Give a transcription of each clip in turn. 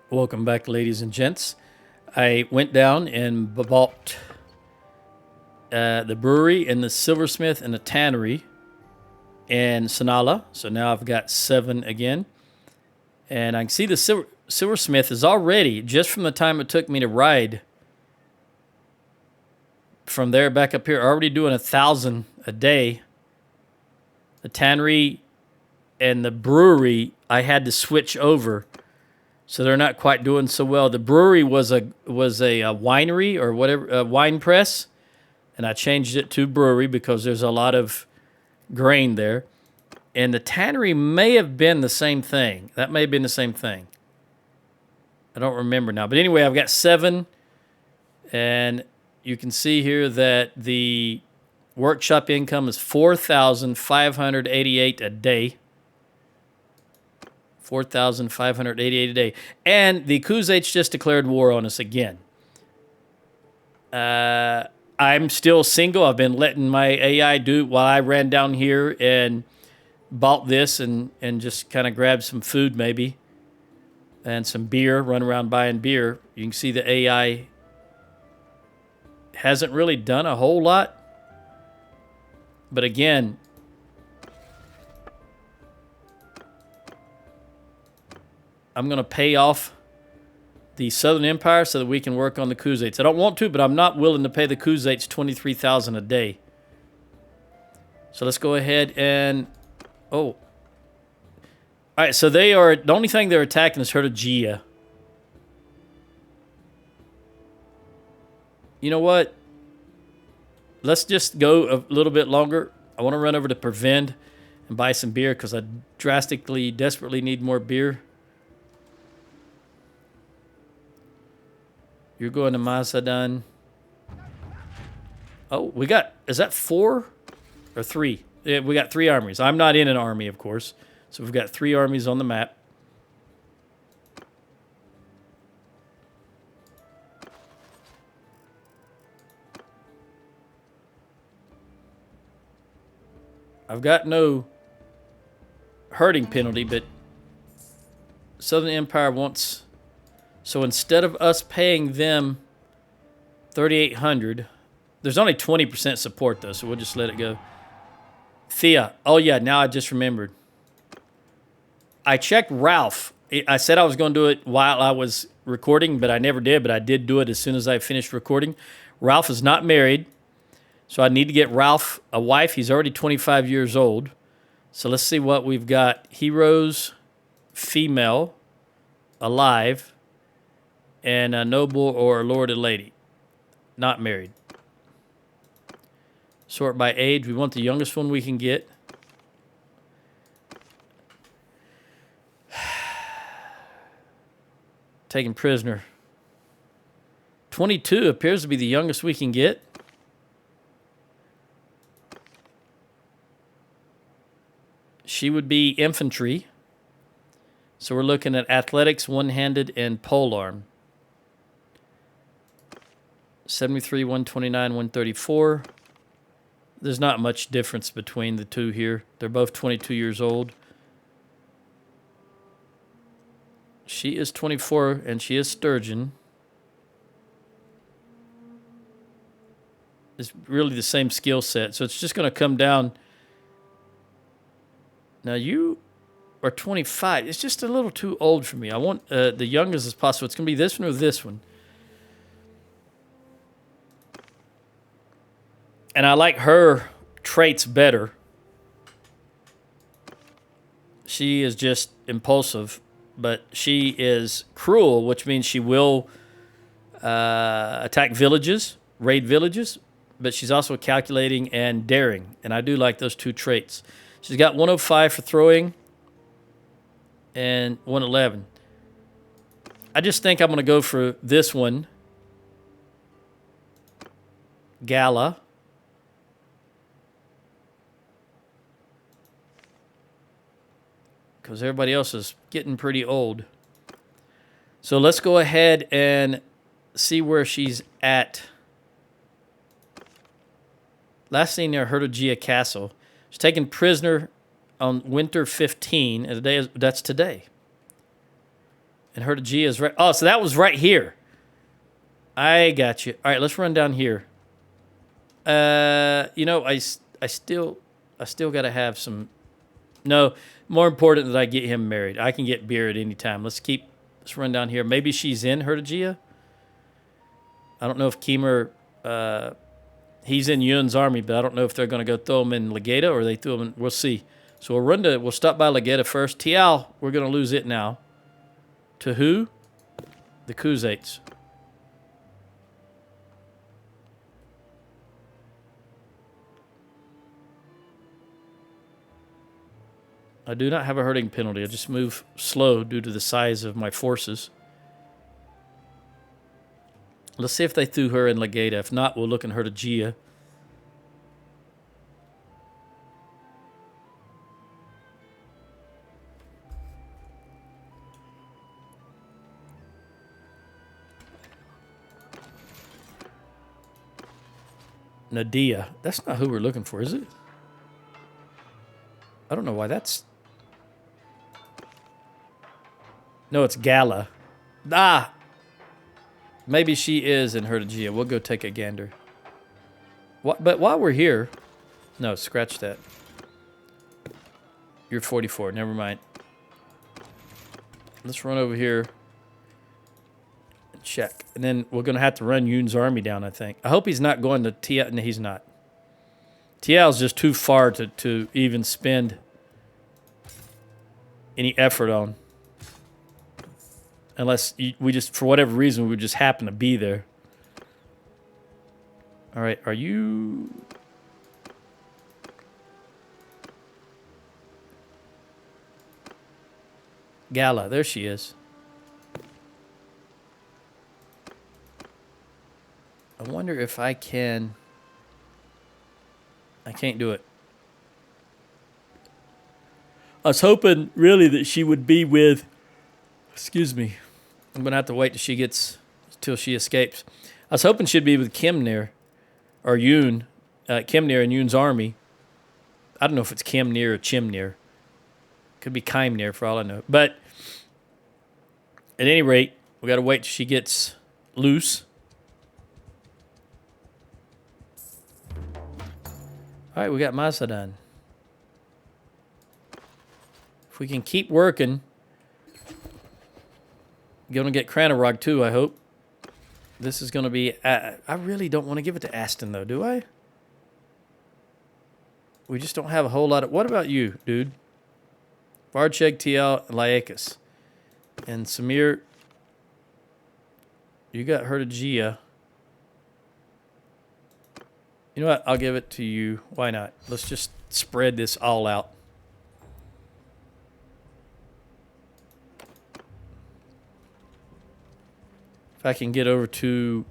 Welcome back, ladies and gents. I went down and bought the brewery and the silversmith and the tannery in Sanala. So now I've got 7 again. And I can see the silversmith is already, just from the time it took me to ride from there back up here, already doing 1,000 a day. The tannery and the brewery, I had to switch over. So they're not quite doing so well. The brewery was a winery or whatever, a wine press, and I changed it to brewery because there's a lot of grain there. And the tannery may have been the same thing. That may have been the same thing. I don't remember now. But anyway, I've got 7, and you can see here that the workshop income is 4,588 a day. 4,588 a day. And the Kuzach just declared war on us again. I'm still single. I've been letting my AI do it while I ran down here and bought this and just kind of grabbed some food maybe and some beer, run around buying beer. You can see the AI hasn't really done a whole lot. But again, I'm going to pay off the Southern Empire so that we can work on the Kuzats. I don't want to, but I'm not willing to pay the Kuzats $23,000 a day. So let's go ahead and... Oh. All right, so they are... The only thing they're attacking is Sturgia. You know what? Let's just go a little bit longer. I want to run over to Prevend and buy some beer because I desperately need more beer. You're going to Mazadon. Oh, we got... Is that 4 or 3? Yeah, we got 3 armies. I'm not in an army, of course. So we've got 3 armies on the map. I've got no herding penalty, but Southern Empire wants... So instead of us paying them $3,800, there's only 20% support, though, so we'll just let it go. Thea. Oh, yeah, now I just remembered. I checked Ralph. I said I was going to do it while I was recording, but I never did, but I did do it as soon as I finished recording. Ralph is not married, so I need to get Ralph a wife. He's already 25 years old. So let's see what we've got. Heroes, female, alive, and a noble or a lord or lady. Not married. Sort by age. We want the youngest one we can get. Taken prisoner. 22 appears to be the youngest we can get. She would be infantry. So we're looking at athletics, one-handed, and polearm. 73, 129, 134. There's not much difference between the two here. They're both 22 years old. She is 24, and she is Sturgeon. It's really the same skill set, so it's just going to come down. Now, you are 25. It's just a little too old for me. I want the youngest as possible. It's going to be this one or this one. And I like her traits better. She is just impulsive, but she is cruel, which means she will attack villages, raid villages, but she's also calculating and daring, and I do like those 2 traits. She's got 105 for throwing and 111. I just think I'm going to go for this one, Gala. Because everybody else is getting pretty old. So let's go ahead and see where she's at. Last seen near Hertogia Castle. She's taken prisoner on winter 15. And that's today. And Hertigia is right. Oh, so that was right here. I got you. All right, let's run down here. You know, I still got to have some. No, more important that I get him married. I can get beer at any time. Let's run down here. Maybe she's in Hertigia. I don't know if Keemer, he's in Yun's army, but I don't know if they're going to go throw him in Legata or they throw him in. We'll see. So we'll stop by Legata first. Tial, we're going to lose it now. To who? The Khuzaits. I do not have a herding penalty. I just move slow due to the size of my forces. Let's see if they threw her in Legata. If not, we'll look in Hertigia. Nadia. That's not who we're looking for, is it? I don't know why that's... No, it's Gala. Ah! Maybe she is in Hertigia. We'll go take a gander. But while we're here... No, scratch that. You're 44. Never mind. Let's run over here. And check. And then we're going to have to run Yun's army down, I think. I hope he's not going to Tiao. No, he's not. Tiao's just too far to even spend any effort on. Unless we just, for whatever reason, we would just happen to be there. All right, are you... Gala, there she is. I wonder if I can... I can't do it. I was hoping, really, that she would be with... Excuse me. I'm going to have to wait till she escapes. I was hoping she'd be with Kimnir, or Yun, Kimnir and Yun's army. I don't know if it's Kimnir or Chimnir. Could be Keimnir for all I know. But at any rate, we got to wait till she gets loose. All right, we got Mazadon. If we can keep working... Going to get Cranarog too, I hope. This is going to be... I really don't want to give it to Aston, though, do I? We just don't have a whole lot of... What about you, dude? Varcheg, TL, Laicus. And Samir... You got Hertigia. You know what? I'll give it to you. Why not? Let's just spread this all out. If I can get over to...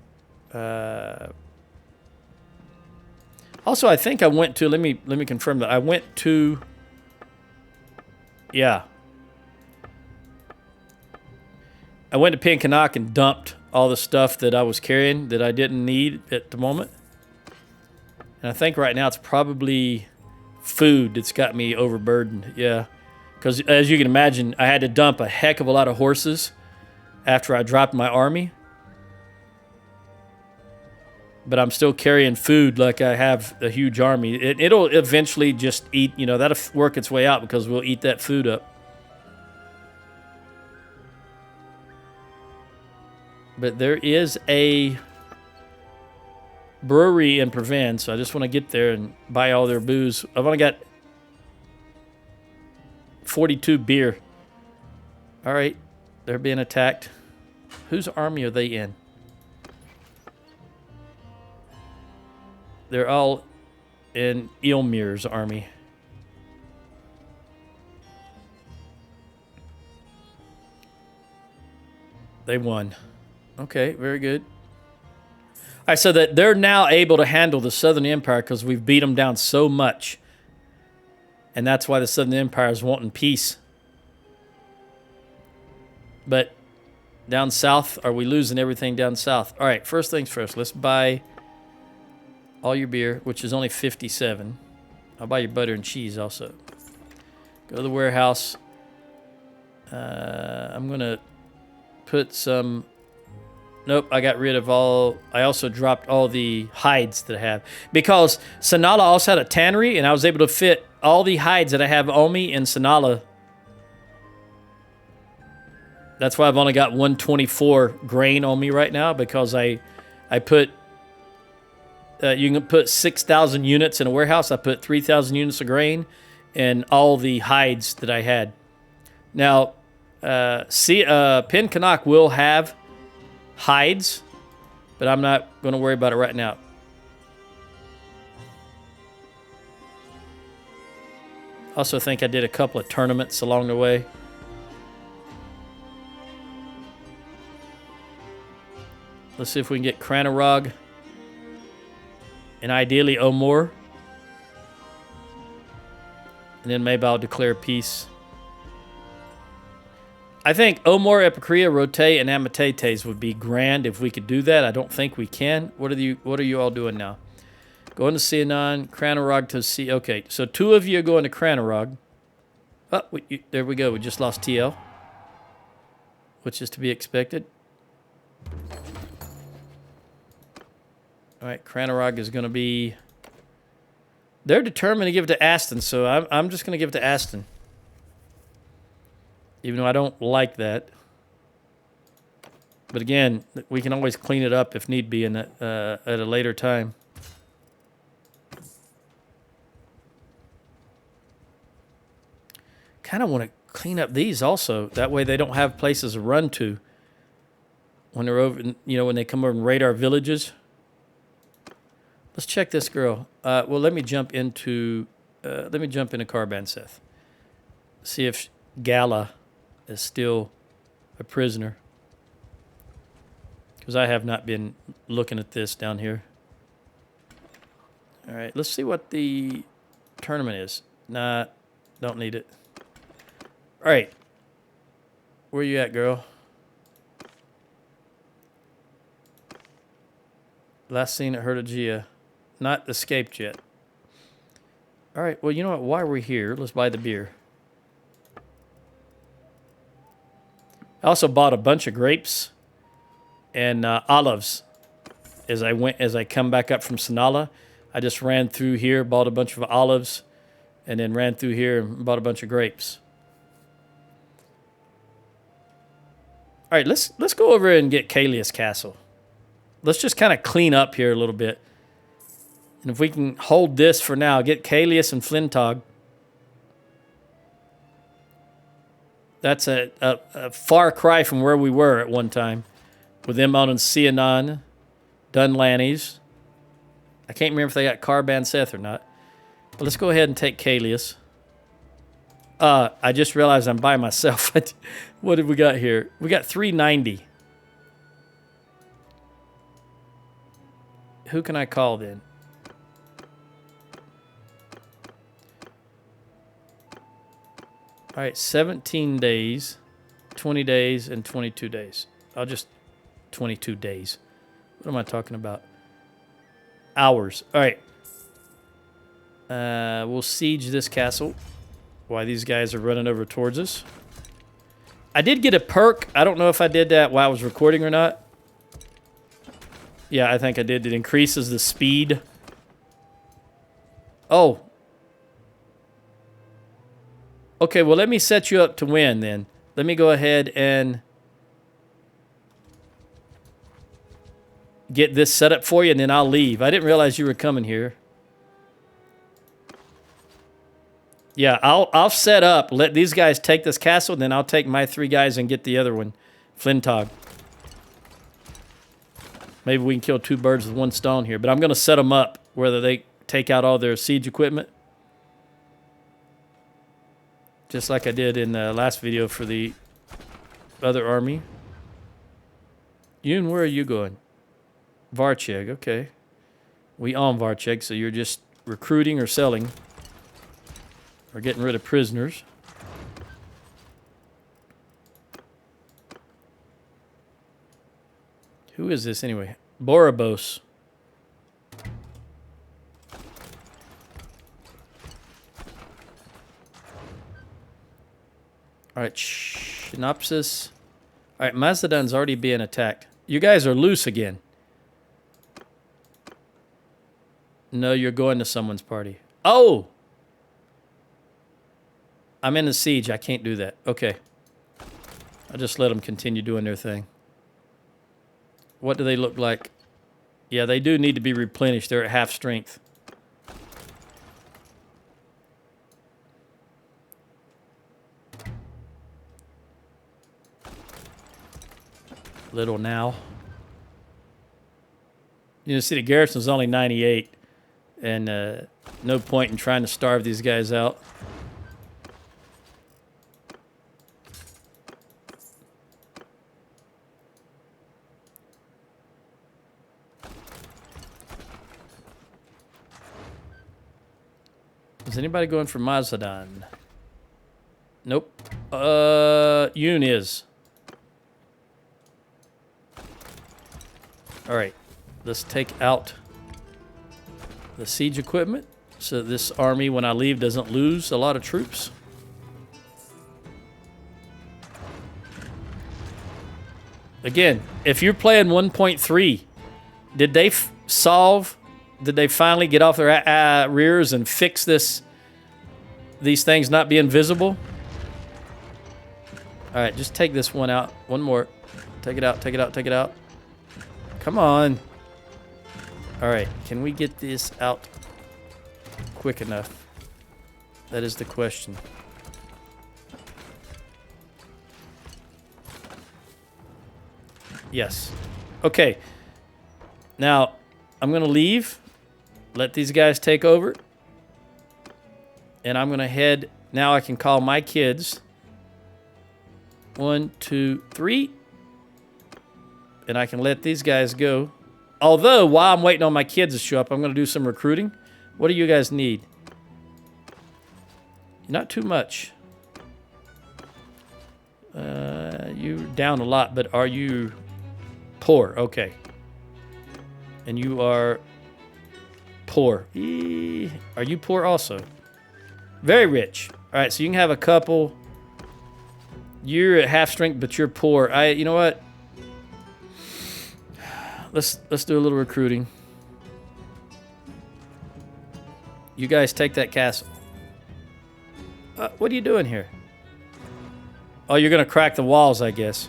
Also, I think I went to... Let me confirm that. I went to... Yeah. I went to Pinkanak and dumped all the stuff that I was carrying that I didn't need at the moment. And I think right now it's probably food that's got me overburdened. Yeah. Because as you can imagine, I had to dump a heck of a lot of horses after I dropped my army. But I'm still carrying food like I have a huge army. It'll eventually just eat, you know, that'll work its way out because we'll eat that food up. But there is a brewery in Provence, so I just want to get there and buy all their booze. I've only got 42 beer. All right, they're being attacked. Whose army are they in? They're all in Ilmir's army. They won. Okay, very good. All right, so that they're now able to handle the Southern Empire because we've beat them down so much. And that's why the Southern Empire is wanting peace. But down south, are we losing everything down south? All right, first things first. Let's buy all your beer, which is only 57. I'll buy your butter and cheese also. Go to the warehouse. I'm going to put some... Nope, I got rid of all... I also dropped all the hides that I have. Because Sanala also had a tannery, and I was able to fit all the hides that I have on me in Sanala. That's why I've only got 124 grain on me right now, because I put... you can put 6,000 units in a warehouse. I put 3,000 units of grain and all the hides that I had. Now, Pen Canuck will have hides, but I'm not going to worry about it right now. Also think I did a couple of tournaments along the way. Let's see if we can get Cranarog. And ideally Omor. And then maybe I'll declare peace. I think Omor, Epicrea, Rote, and Amatetes would be grand if we could do that. I don't think we can. What are you all doing now? Going to Cianon, Cranarog to C. Okay, so 2 of you are going to Cranarog. Oh, there we go. We just lost TL, which is to be expected. All right, Cranarog is going to be... They're determined to give it to Aston, so I'm just going to give it to Aston. Even though I don't like that. But again, we can always clean it up if need be at a later time. Kind of want to clean up these also. That way they don't have places to run to when they're over, when they come over and raid our villages. Let's check this girl. Well, let me jump into Carbon Seth. See if Gala is still a prisoner. Because I have not been looking at this down here. All right, let's see what the tournament is. Nah, don't need it. All right. Where you at, girl? Last seen at Hertogia. Not escaped yet. All right, well, you know what? While we're here, let's buy the beer. I also bought a bunch of grapes and olives as I come back up from Sanala. I just ran through here, bought a bunch of olives, and then ran through here and bought a bunch of grapes. All right, let's go over and get Kalius Castle. Let's just kind of clean up here a little bit. And if we can hold this for now, get Kalius and Flintog. That's a far cry from where we were at one time. With them out in Cianon, Dunlannies. I can't remember if they got Carbon Seth or not. But let's go ahead and take Kalius. I just realized I'm by myself. What have we got here? We got 390. Who can I call then? All right, 17 days, 20 days, and 22 days. I'll just 22 days. What am I talking about? Hours. All right. We'll siege this castle while these guys are running over towards us. I did get a perk. I don't know if I did that while I was recording or not. Yeah, I think I did. It increases the speed. Oh. Okay, well, let me set you up to win then. Let me go ahead and get this set up for you, and then I'll leave. I didn't realize you were coming here. Yeah, I'll set up. Let these guys take this castle, then I'll take my 3 guys and get the other one, Flintog. Maybe we can kill 2 birds with 1 stone here. But I'm going to set them up, whether they take out all their siege equipment. Just like I did in the last video for the other army. Yoon, where are you going? Varcheg, okay. We own Varcheg, so you're just recruiting or selling. Or getting rid of prisoners. Who is this anyway? Borobos. All right, Synopsis. All right, Mazdadan's already being attacked. You guys are loose again. No, you're going to someone's party. Oh! I'm in the siege. I can't do that. Okay. I'll just let them continue doing their thing. What do they look like? Yeah, they do need to be replenished. They're at half strength. Little now. You know, see, the garrison's only 98. And no point in trying to starve these guys out. Is anybody going for Mazdadan? Nope. Yoon is. All right. Let's take out the siege equipment so that this army, when I leave, doesn't lose a lot of troops. Again, if you're playing 1.3, did they solve? Did they finally get off their rears and fix these things not being visible? All right, just take this one out. One more. Take it out, take it out, take it out. Come on. All right, can we get this out quick enough? That is the question. Yes. Okay. Now, I'm going to leave. Let these guys take over. And I'm going to head... Now I can call my kids. 1, 2, 3. And I can let these guys go. Although, while I'm waiting on my kids to show up, I'm going to do some recruiting. What do you guys need? Not too much. You're down a lot, but are you poor? Okay. And you are poor. Are you poor also? Very rich. All right, so you can have a couple. You're at half strength, but you're poor. You know what? Let's do a little recruiting. You guys take that castle. What are you doing here? Oh, you're gonna crack the walls, I guess.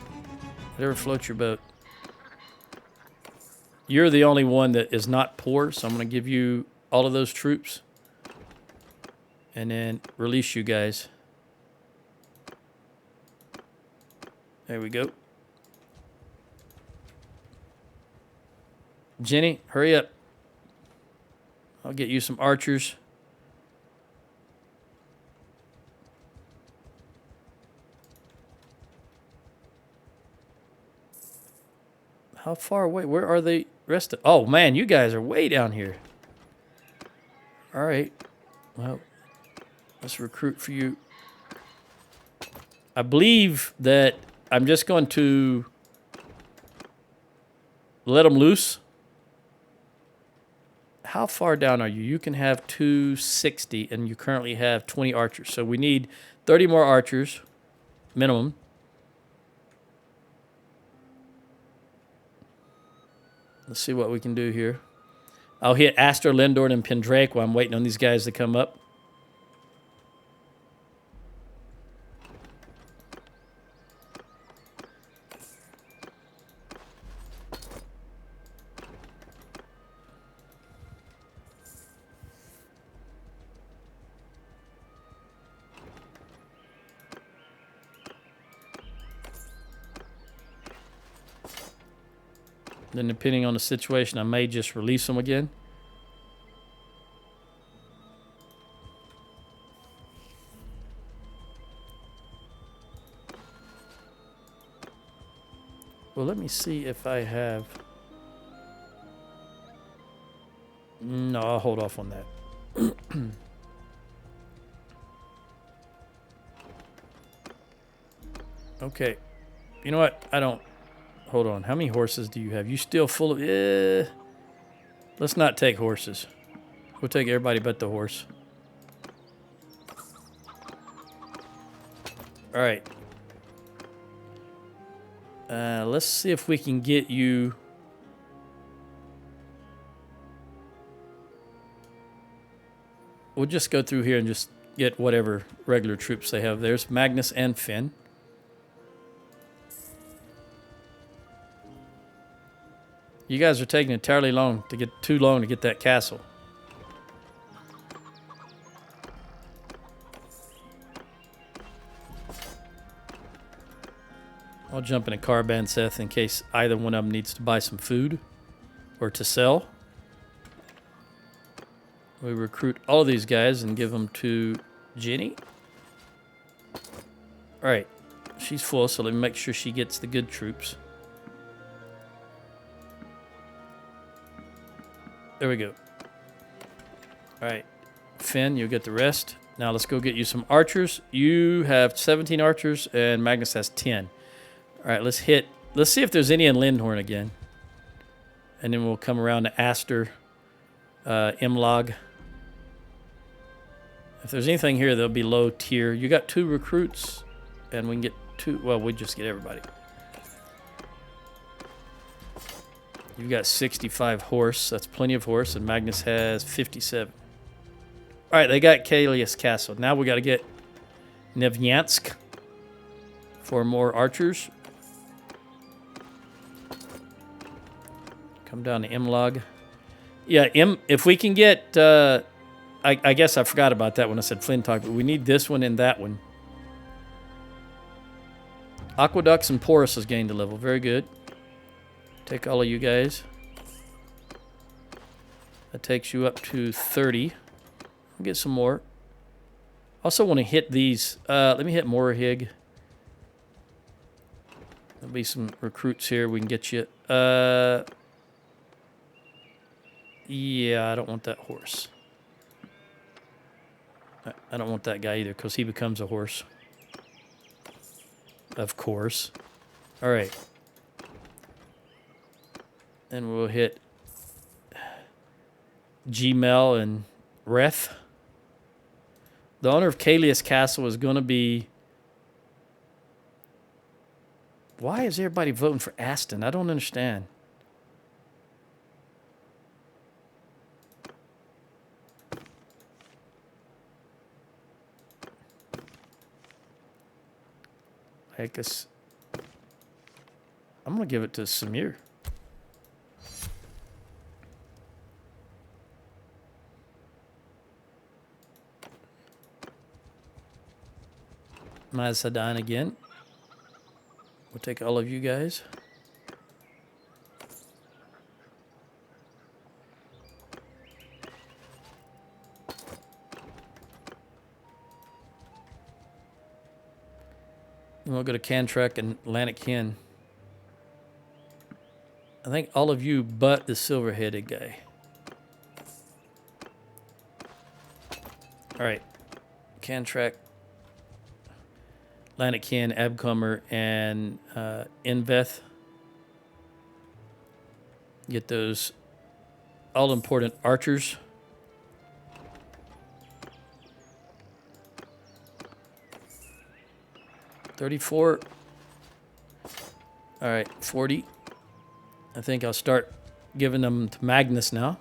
Never float your boat. You're the only one that is not poor, so I'm gonna give you all of those troops. And then release you guys. There we go. Jenny, hurry up. I'll get you some archers. How far away? Where are they rested? Oh, man, you guys are way down here. All right. Well, let's recruit for you. I believe that I'm just going to let them loose. How far down are you? You can have 260, and you currently have 20 archers. So we need 30 more archers, minimum. Let's see what we can do here. I'll hit Astor, Lindor, and Pendrake while I'm waiting on these guys to come up. Then depending on the situation, I may just release them again. Well, let me see if I have... No, I'll hold off on that. Okay. You know what? I don't... Hold on. How many horses do you have? You still full of... Let's not take horses. We'll take everybody but the horse. All right. Let's see if we can get you... We'll just go through here and just get whatever regular troops they have. There's Magnus and Finn. You guys are taking entirely too long to get that castle. I'll jump in a caravan, Seth, in case either one of them needs to buy some food or to sell. We recruit all of these guys and give them to Jenny. All right. She's full, so let me make sure she gets the good troops. There we go. All right. Finn, you'll get the rest. Now let's go get you some archers. You have 17 archers, and Magnus has 10. All right, let's see if there's any in Lindhorn again. And then we'll come around to Aster, Imlag. If there's anything here, they'll be low tier. You got 2 recruits, and we can get 2. Well, we just get everybody. You've got 65 horse. That's plenty of horse, and Magnus has 57. All right, they got Kalius Castle. Now we got to get Nevnyansk for more archers. Come down to Imlag. Yeah, if we can get... I guess I forgot about that when I said Flintock, but we need this one and that one. Aqueducts and Porous has gained a level. Very good. Take all of you guys. That takes you up to 30. I'll get some more. Also want to hit these. Let me hit Morahig. There'll be some recruits here. We can get you. Yeah, I don't want that horse. I don't want that guy either because he becomes a horse. Of course. All right. And we'll hit Gmel and Reth. The owner of Kalius Castle is going to be... Why is everybody voting for Aston? I don't understand. I guess I'm going to give it to Samir. Mazdadan again. We'll take all of you guys. And we'll go to Cantrek and Atlantic Hen. I think all of you but the silver-headed guy. All right. Cantrek, Atlantic Hen, Abcomer, and Inveth. Get those all-important archers. $34. All right, 40. I think I'll start giving them to Magnus now.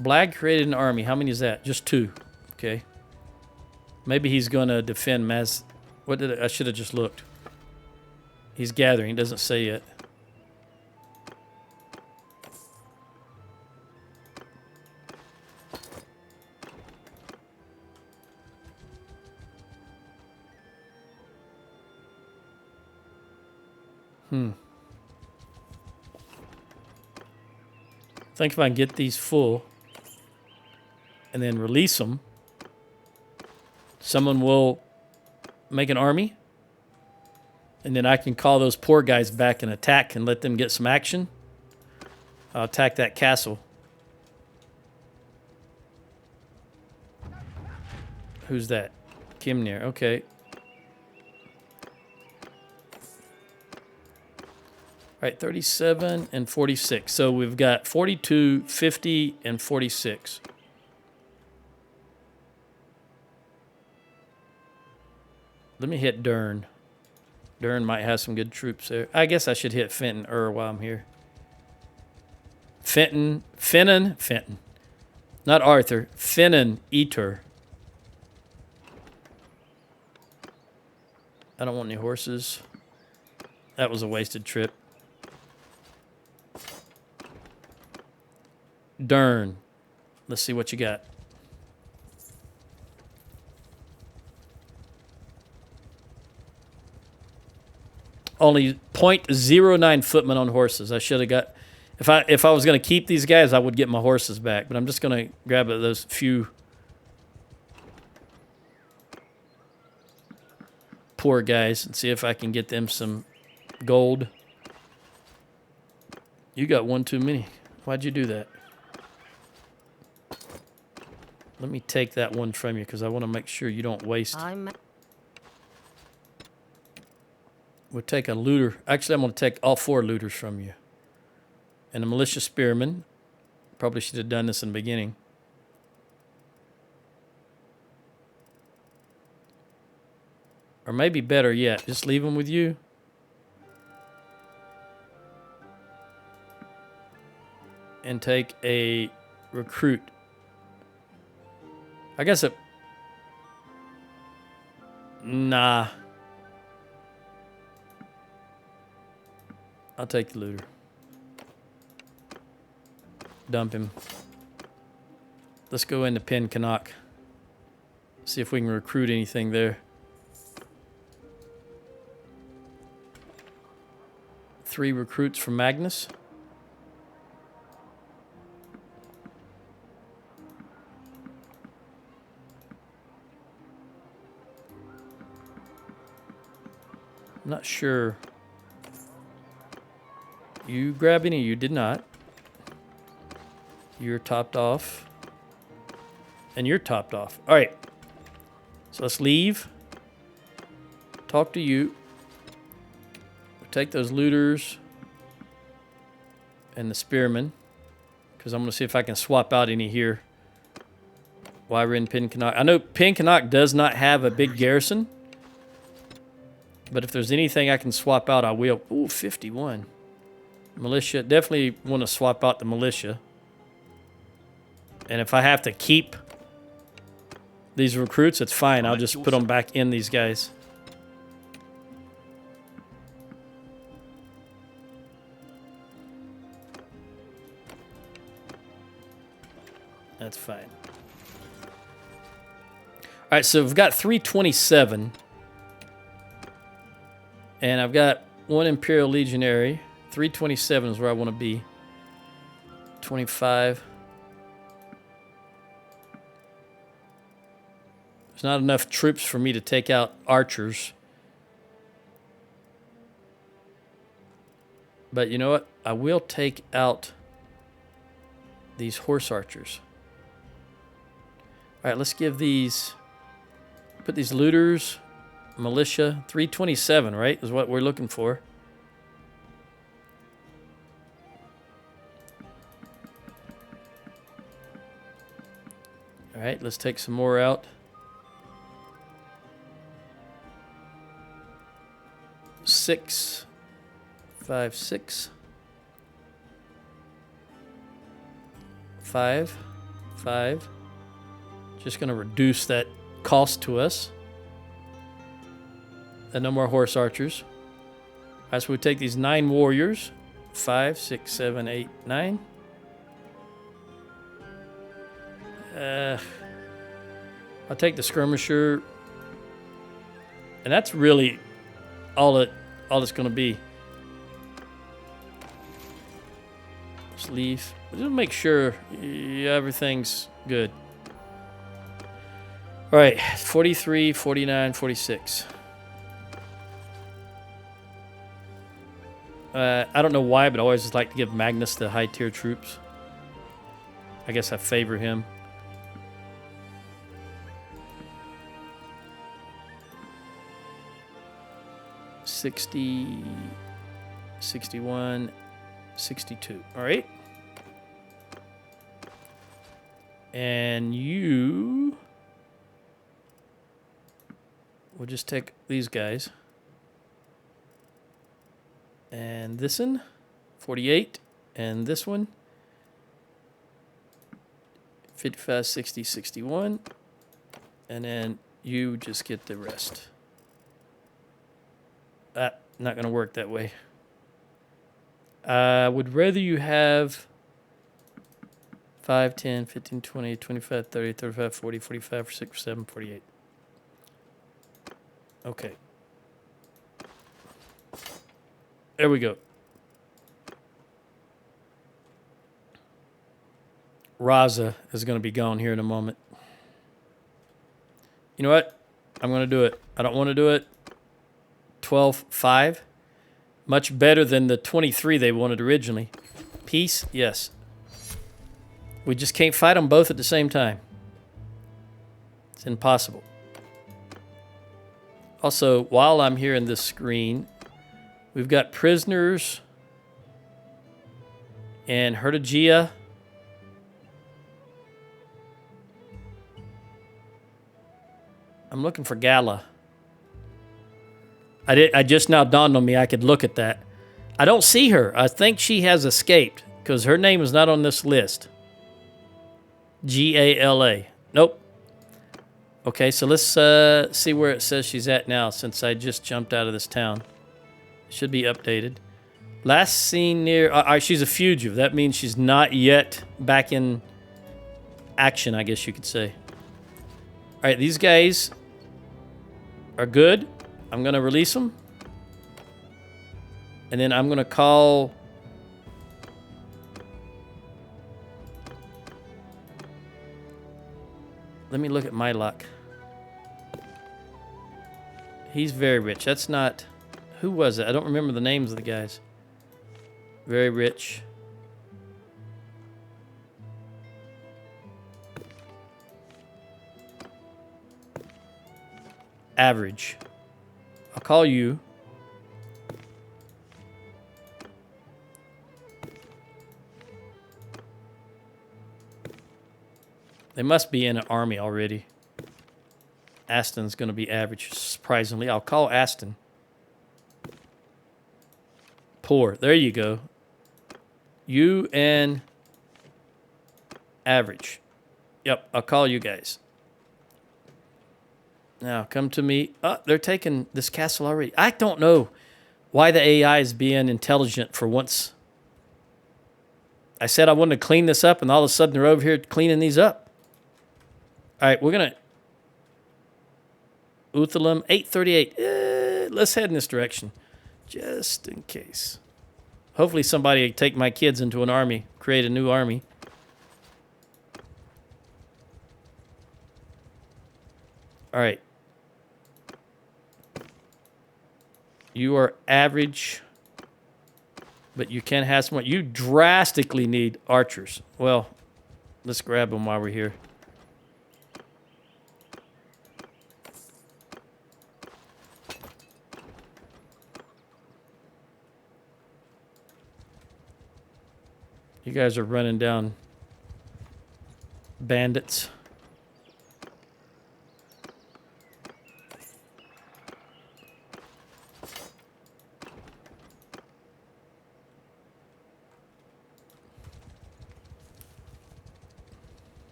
Blag created an army. How many is that? Just 2. Okay. Maybe he's going to defend Maz. What did I should have just looked. He's gathering. It doesn't say yet. I think if I can get these full and then release them, someone will make an army, and then I can call those poor guys back and attack and let them get some action. I'll attack that castle. Who's that? Kimnir. Okay. All right, 37 and 46. So we've got 42, 50, and 46. Let me hit Dern. Dern might have some good troops there. I guess I should hit Fenton while I'm here. Fenton. Not Arthur. Fenton Eater. I don't want any horses. That was a wasted trip. Dern. Let's see what you got. Only 0.09 footmen on horses. I should have got... If I was going to keep these guys, I would get my horses back. But I'm just going to grab those few poor guys and see if I can get them some gold. You got one too many. Why'd you do that? Let me take that one from you because I want to make sure you don't waste. We'll take a looter. Actually, I'm going to take all 4 looters from you. And a militia spearman. Probably should have done this in the beginning. Or maybe better yet, just leave them with you. And take a recruit. I guess it... Nah. I'll take the looter. Dump him. Let's go into Pen Canuck. See if we can recruit anything there. 3 recruits from Magnus. I'm not sure. You grab any? You did not. You're topped off. And you're topped off. All right. So let's leave. Talk to you. Take those looters and the spearmen. Because I'm going to see if I can swap out any here. While we're in Pen Canuck. I know Pen Canuck does not have a big garrison. But if there's anything I can swap out, I will. Ooh, 51. Militia. Definitely want to swap out the militia. And if I have to keep these recruits, it's fine. I'll just put them back in these guys. That's fine. All right, so we've got 327. And I've got 1 Imperial Legionary. 327 is where I want to be. 25. There's not enough troops for me to take out archers. But you know what? I will take out these horse archers. All right, let's give these... Put these looters, militia, 327, right? Is what we're looking for. All right, let's take some more out. 6, 5, 6, 5, 5. Just going to reduce that cost to us. And no more horse archers. All right, so we take these 9 warriors. 5, 6, 7, 8, 9. I'll take the skirmisher. And that's really all it's going to be. Just leave. Just make sure everything's good. All right, 43, 49, 46. I don't know why, but I always just like to give Magnus the high tier troops. I guess I favor him. $60, 61, 62. All right. And you... We'll just take these guys. And this one, 48. And this one, 55, 60, 61. And then you just get the rest. Not going to work that way. I would rather you have 5, 10, 15, 20, 25, 30, 35, 40, 45, 46, 47, 48. Okay. There we go. Raza is going to be gone here in a moment. You know what? I'm going to do it. I don't want to do it. 12-5. Much better than the 23 they wanted originally. Peace? Yes. We just can't fight them both at the same time. It's impossible. Also, while I'm here in this screen, we've got prisoners and Hertigia. I'm looking for Gala. I just now dawned on me I could look at that. I don't see her. I think she has escaped because her name is not on this list. Gala. Nope. Okay, so let's see where it says she's at now since I just jumped out of this town. It should be updated. Last seen near... she's a fugitive. That means she's not yet back in action, I guess you could say. All right, these guys are good. I'm going to release them. And then I'm going to call... Let me look at my luck. He's very rich. That's not... Who was it? I don't remember the names of the guys. Very rich. Average. I'll call you. They must be in an army already. Aston's going to be average, surprisingly. I'll call Aston. Poor. There you go. You and average. Yep, I'll call you guys. Now, come to me. Oh, they're taking this castle already. I don't know why the AI is being intelligent for once. I said I wanted to clean this up, and all of a sudden they're over here cleaning these up. All right, we're going to... Uthalam, 838. Let's head in this direction, just in case. Hopefully somebody will take my kids into an army, create a new army. All right. You are average, but you can have some. You drastically need archers. Well, let's grab them while we're here. You guys are running down bandits.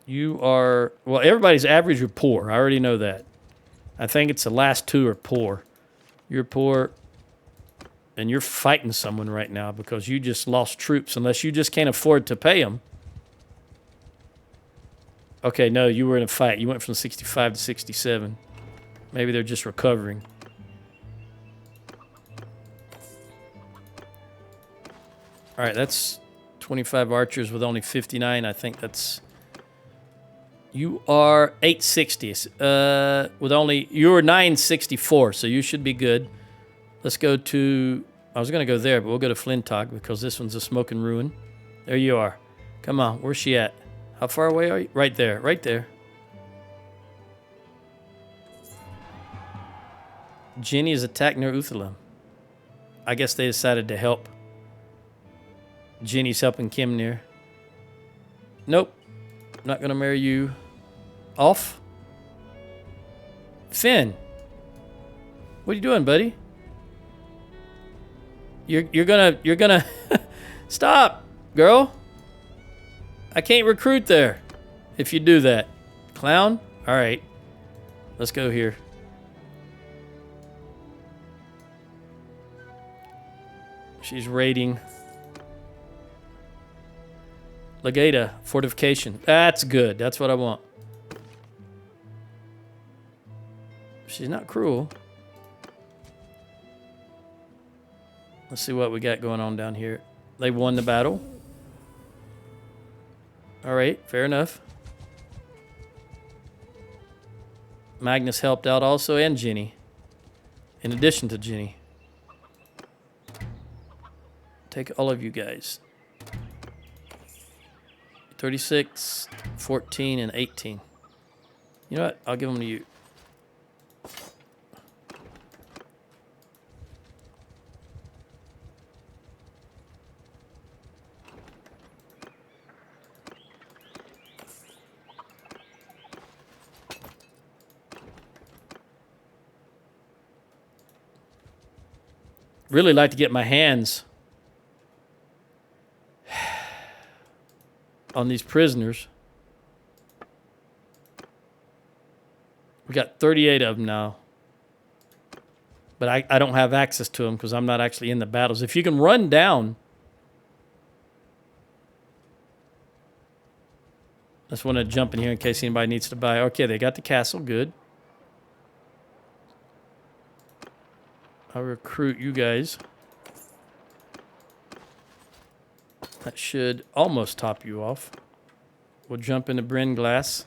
You are, well, everybody's average or poor. I already know that. I think it's the last two are poor. You're poor, and you're fighting someone right now because you just lost troops, unless you just can't afford to pay them. Okay, no, you were in a fight. You went from 65 to 67. Maybe they're just recovering. All right, that's 25 archers with only 59. I think that's... You are 860. With only... You're 964, so you should be good. Let's go to... I was going to go there, but we'll go to Flintog because this one's a smoking ruin. There you are. Come on, where's she at? How far away are you? Right there, right there. Jenny is attacked near Uthalam. I guess they decided to help. Jenny's helping Kim near. Nope. Not going to marry you. Off. Finn. What are you doing, buddy? You're gonna stop, girl. I can't recruit there if you do that. Clown? All right. Let's go here. She's raiding. Legata, fortification. That's good. That's what I want. She's not cruel. Let's see what we got going on down here. They won the battle. All right, fair enough. Magnus helped out also, and Jenny. In addition to Jenny. Take all of you guys. 36, 14, and 18. You know what? I'll give them to you. Really like to get my hands on these prisoners. We got 38 of them now. But I don't have access to them because I'm not actually in the battles. If you can run down... I just want to jump in here in case anybody needs to buy. Okay, they got the castle. Good. I'll recruit you guys. That should almost top you off. We'll jump into Bryn Glass.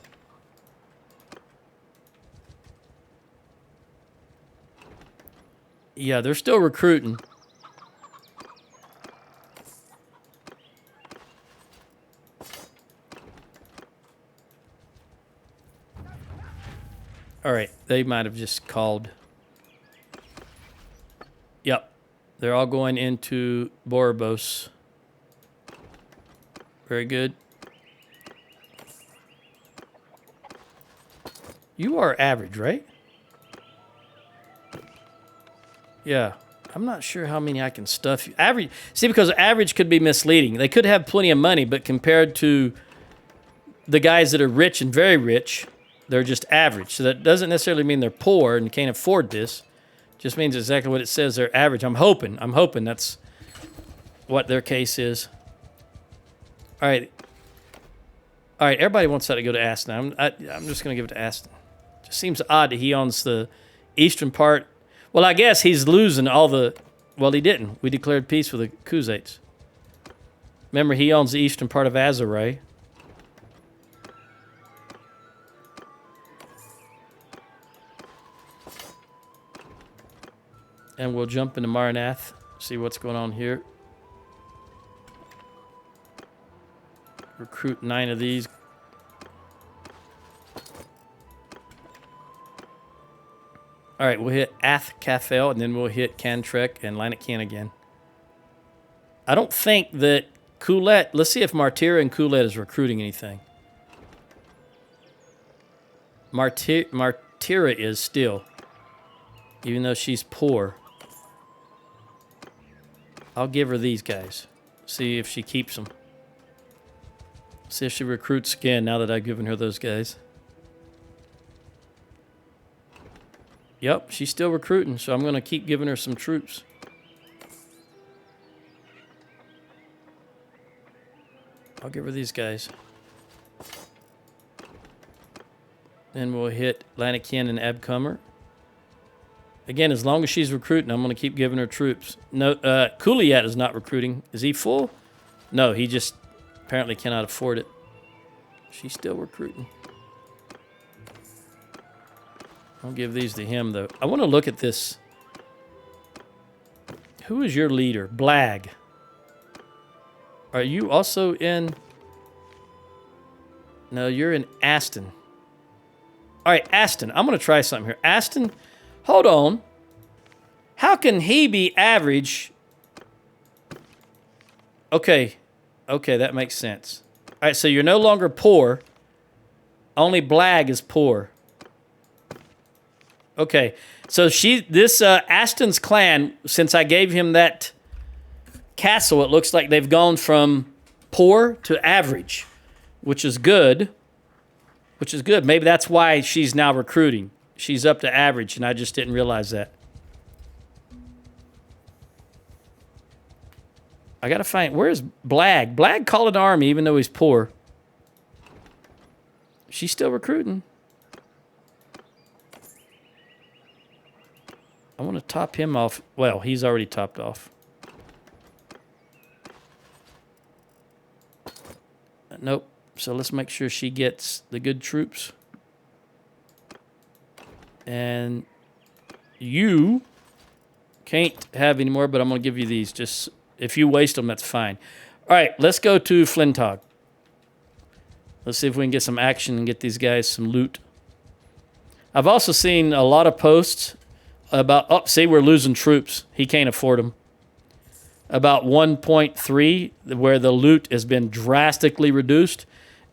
Yeah, they're still recruiting. All right, they might have just called. Yep, they're all going into Borbos. Very good. You are average, right? Yeah. I'm not sure how many I can stuff you. Average. See, because average could be misleading. They could have plenty of money, but compared to the guys that are rich and very rich, they're just average. So that doesn't necessarily mean they're poor and can't afford this. Just means exactly what it says. They're average. I'm hoping that's what their case is. All right. All right. Everybody wants that to go to Aston. I'm just going to give it to Aston. Just seems odd that he owns the eastern part. Well, I guess he's losing all the... Well, he didn't. We declared peace with the Khuzaits. Remember, he owns the eastern part of Azaray. And we'll jump into Maranath, see what's going on here. Recruit 9 of these. All right, we'll hit Ath Kafel, and then we'll hit Cantrek and Lanakin again. I don't think that Kulet... Let's see if Martira and Kulet is recruiting anything. Martira is still, even though she's poor. I'll give her these guys. See if she keeps them. See if she recruits again now that I've given her those guys. Yep, she's still recruiting, so I'm going to keep giving her some troops. I'll give her these guys. Then we'll hit Lanakin and Abcomer. Again, as long as she's recruiting, I'm going to keep giving her troops. No, Kuliat is not recruiting. Is he full? No, he just apparently cannot afford it. She's still recruiting. I'll give these to him, though. I want to look at this. Who is your leader? Blag. Are you also in... No, you're in Aston. All right, Aston. I'm going to try something here. Aston, hold on. How can he be average? Okay. Okay, that makes sense. All right, so you're no longer poor. Only Blag is poor. Okay, so Aston's clan, since I gave him that castle, it looks like they've gone from poor to average, which is good. Which is good. Maybe that's why she's now recruiting. She's up to average, and I just didn't realize that. I gotta find, where's Blag? Blag called an army even though he's poor. She's still recruiting. I want to top him off. Well, he's already topped off. Nope. So let's make sure she gets the good troops. And you can't have any more, but I'm going to give you these. Just if you waste them, that's fine. All right, let's go to Flintog. Let's see if we can get some action and get these guys some loot. I've also seen a lot of posts about, oh, see, we're losing troops. He can't afford them. About 1.3, where the loot has been drastically reduced.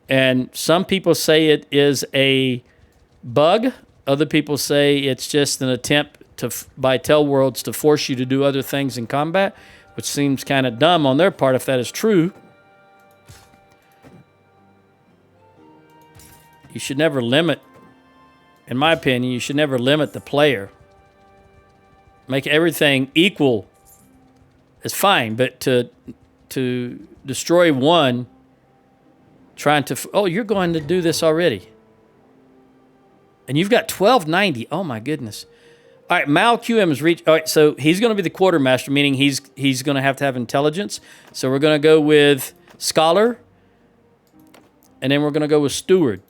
And some people say it is a bug. Other people say it's just an attempt by Tell Worlds to force you to do other things in combat, which seems kind of dumb on their part if that is true. You should never limit, in my opinion, you should never limit the player. Make everything equal is fine, but to destroy one, trying to, oh, you're going to do this already. And you've got 1290. Oh, my goodness. All right, Mal QM has reached. All right, so he's going to be the quartermaster, meaning he's going to have intelligence. So we're going to go with Scholar, and then we're going to go with Steward,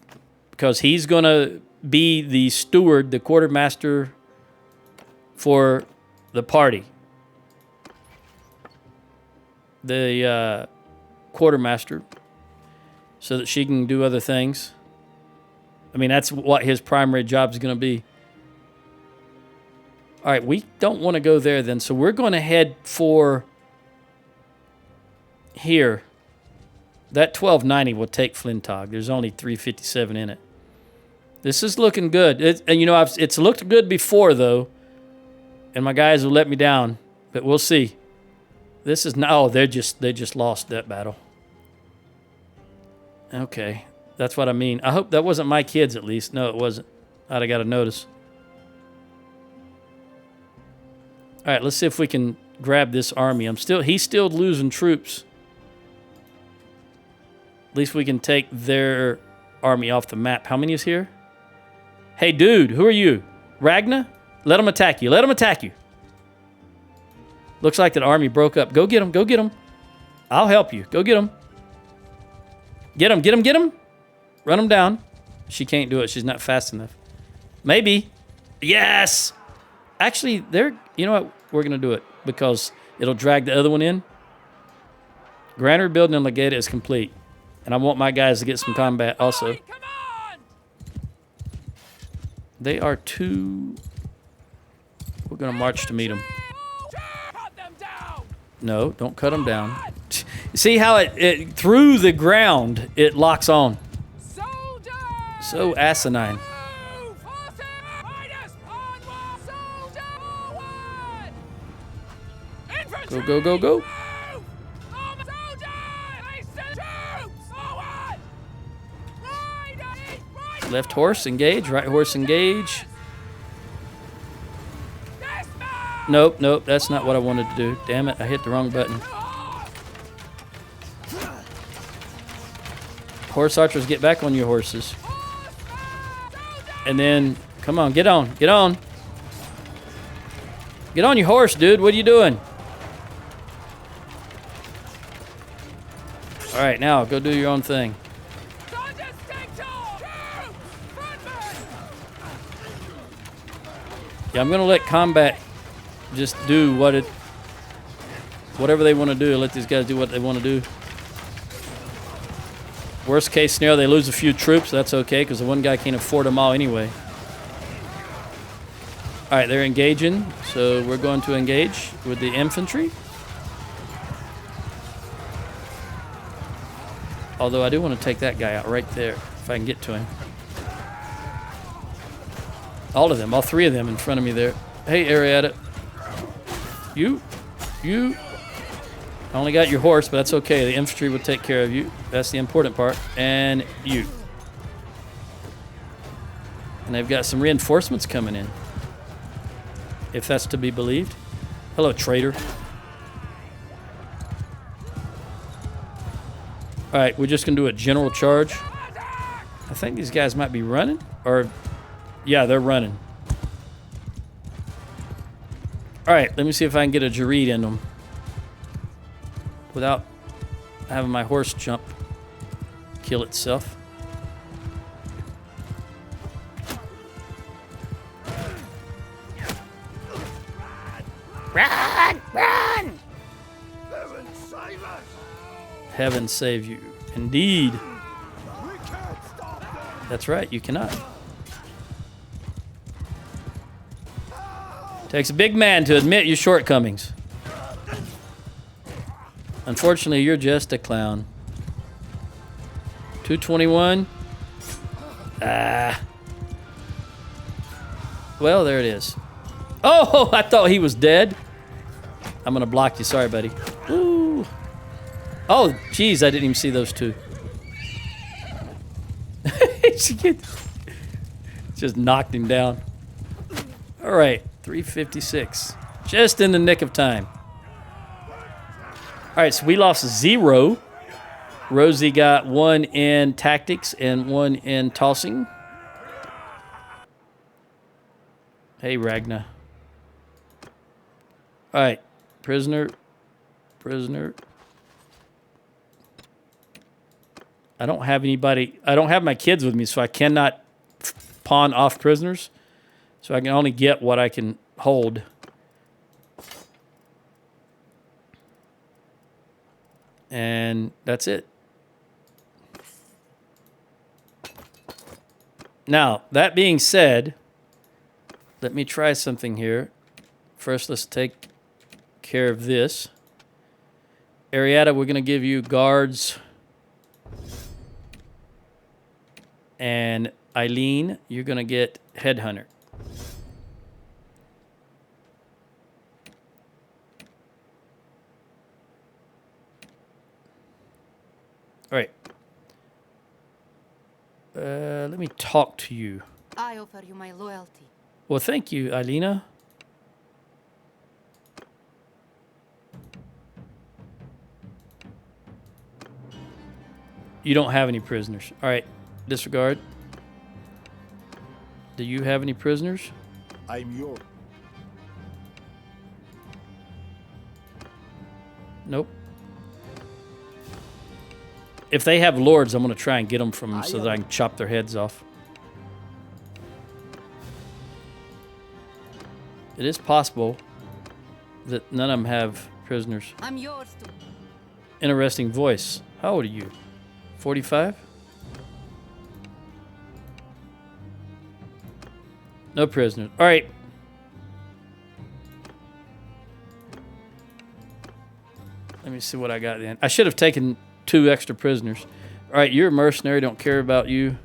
because he's going to be the steward, the quartermaster for the party. The quartermaster, so that she can do other things. I mean, that's what his primary job is going to be. All right, we don't want to go there then, so we're going to head for here. That 1290 will take Flintog. There's only 357 in it. This is looking good. And you know, it's looked good before though, and my guys will let me down, but we'll see. This is now. Oh, they just lost that battle. Okay, that's what I mean. I hope that wasn't my kids at least. No, it wasn't. I'd have got a notice. All right, let's see if we can grab this army. He's still losing troops. At least we can take their army off the map. How many is here? Hey, dude, who are you? Ragna? Let him attack you. Let him attack you. Looks like that army broke up. Go get him. Go get him. I'll help you. Go get him. Get him. Get him. Get him. Run him down. She can't do it. She's not fast enough. Maybe. Yes. Actually, you know what? We're going to do it because it'll drag the other one in. Granary building and Legata is complete. And I want my guys to get some combat also. They are two. We're going to march to meet them. No, don't cut them down. See how it through the ground, it locks on. So asinine. Go, go, go, go. Left horse, engage. Right horse, engage. Nope, nope, that's not what I wanted to do. Damn it, I hit the wrong button. Horse archers, get back on your horses. And then, come on, get on, get on. Get on your horse, dude. What are you doing? All right, now go do your own thing. Yeah, I'm going to let combat just do whatever they want to do. Let these guys do what they want to do. Worst case scenario, they lose a few troops. That's okay, because the one guy can't afford them all anyway. All right, they're engaging, so we're going to engage with the infantry. Although I do want to take that guy out right there, if I can get to him. All of them, all three of them in front of me there. Hey, Arietta. You. I only got your horse, but that's okay. The infantry will take care of you. That's the important part. And you. And they've got some reinforcements coming in. If that's to be believed. Hello, traitor. Alright, we're just going to do a general charge. I think these guys might be running. Or, yeah, they're running. Alright, let me see if I can get a Gird in them. Without having my horse jump. Kill itself. Run! Run! Heaven save us! Heaven save you. Indeed. We can't stop them! That's right, you cannot. Takes a big man to admit your shortcomings. Unfortunately, you're just a clown. 221. Ah. Well, there it is. Oh, I thought he was dead. I'm going to block you. Sorry, buddy. Ooh. Oh, geez, I didn't even see those two. Just knocked him down. All right, 356. Just in the nick of time. All right, so we lost 0. Rosie got 1 in tactics and 1 in tossing. Hey, Ragna. All right, prisoner. I don't have anybody. I don't have my kids with me, so I cannot pawn off prisoners. So I can only get what I can hold. And that's it. Now, that being said, let me try something here. First, let's take care of this. Arietta, we're going to give you guards. And Eileen, you're going to get headhunter. All right. Let me talk to you. I offer you my loyalty. Well, thank you, Eilina. You don't have any prisoners. All right. Disregard. Do you have any prisoners? I'm your... Nope. If they have lords, I'm going to try and get them from them so that I can chop their heads off. It is possible that none of them have prisoners. I'm yours to... Interesting voice. How old are you? 45? No prisoners. All right. Let me see what I got then. I should have taken 2 extra prisoners. All right, you're a mercenary. Don't care about you.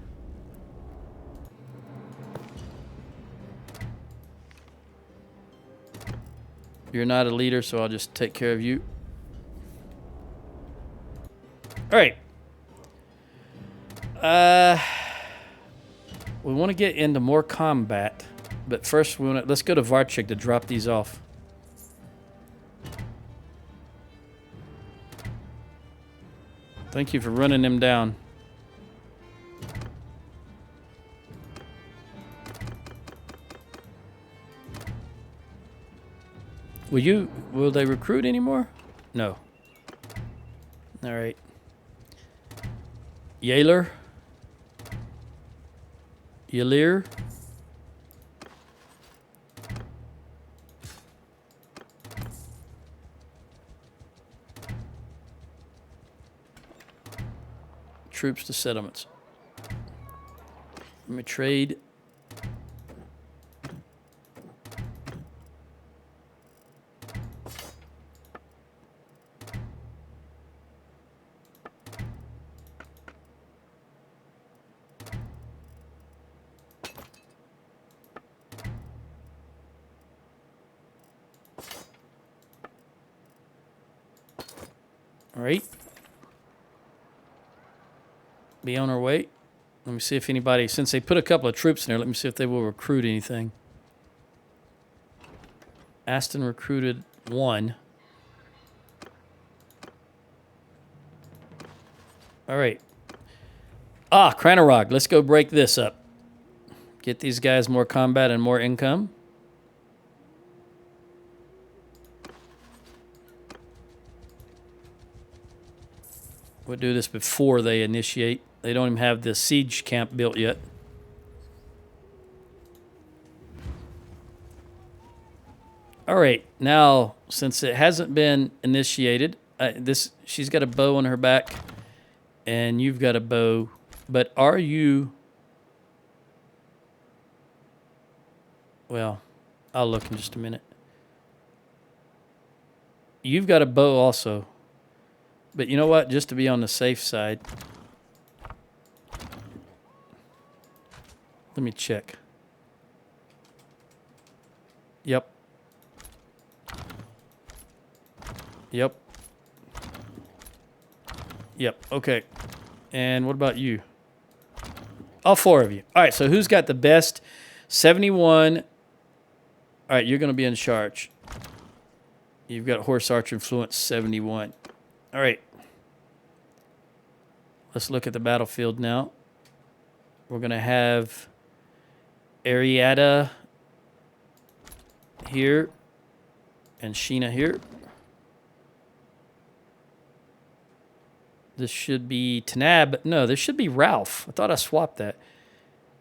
You're not a leader, so I'll just take care of you. All right. We want to get into more combat, but first let's go to Varchik to drop these off. Thank you for running them down. Will they recruit anymore? No. All right. Yalir. Troops to settlements. Let me trade. All right. Be on our way. Let me see if anybody, since they put a couple of troops in there, let me see if they will recruit anything. Aston recruited 1. All right. Cranarog. Let's go break this up. Get these guys more combat and more income. We'll do this before they initiate. They don't even have the siege camp built yet. All right, now since it hasn't been initiated, she's got a bow on her back, and you've got a bow. But are you? Well, I'll look in just a minute. You've got a bow also, but you know what? Just to be on the safe side, let me check. Yep. Yep. Yep. Okay. And what about you? All 4 of you. All right. So who's got the best? 71. All right. You're going to be in charge. You've got horse archer influence 71. All right. Let's look at the battlefield now. We're going to have Ariada here and Sheena here. This should be Tanab. No, this should be Ralph. I thought I swapped that.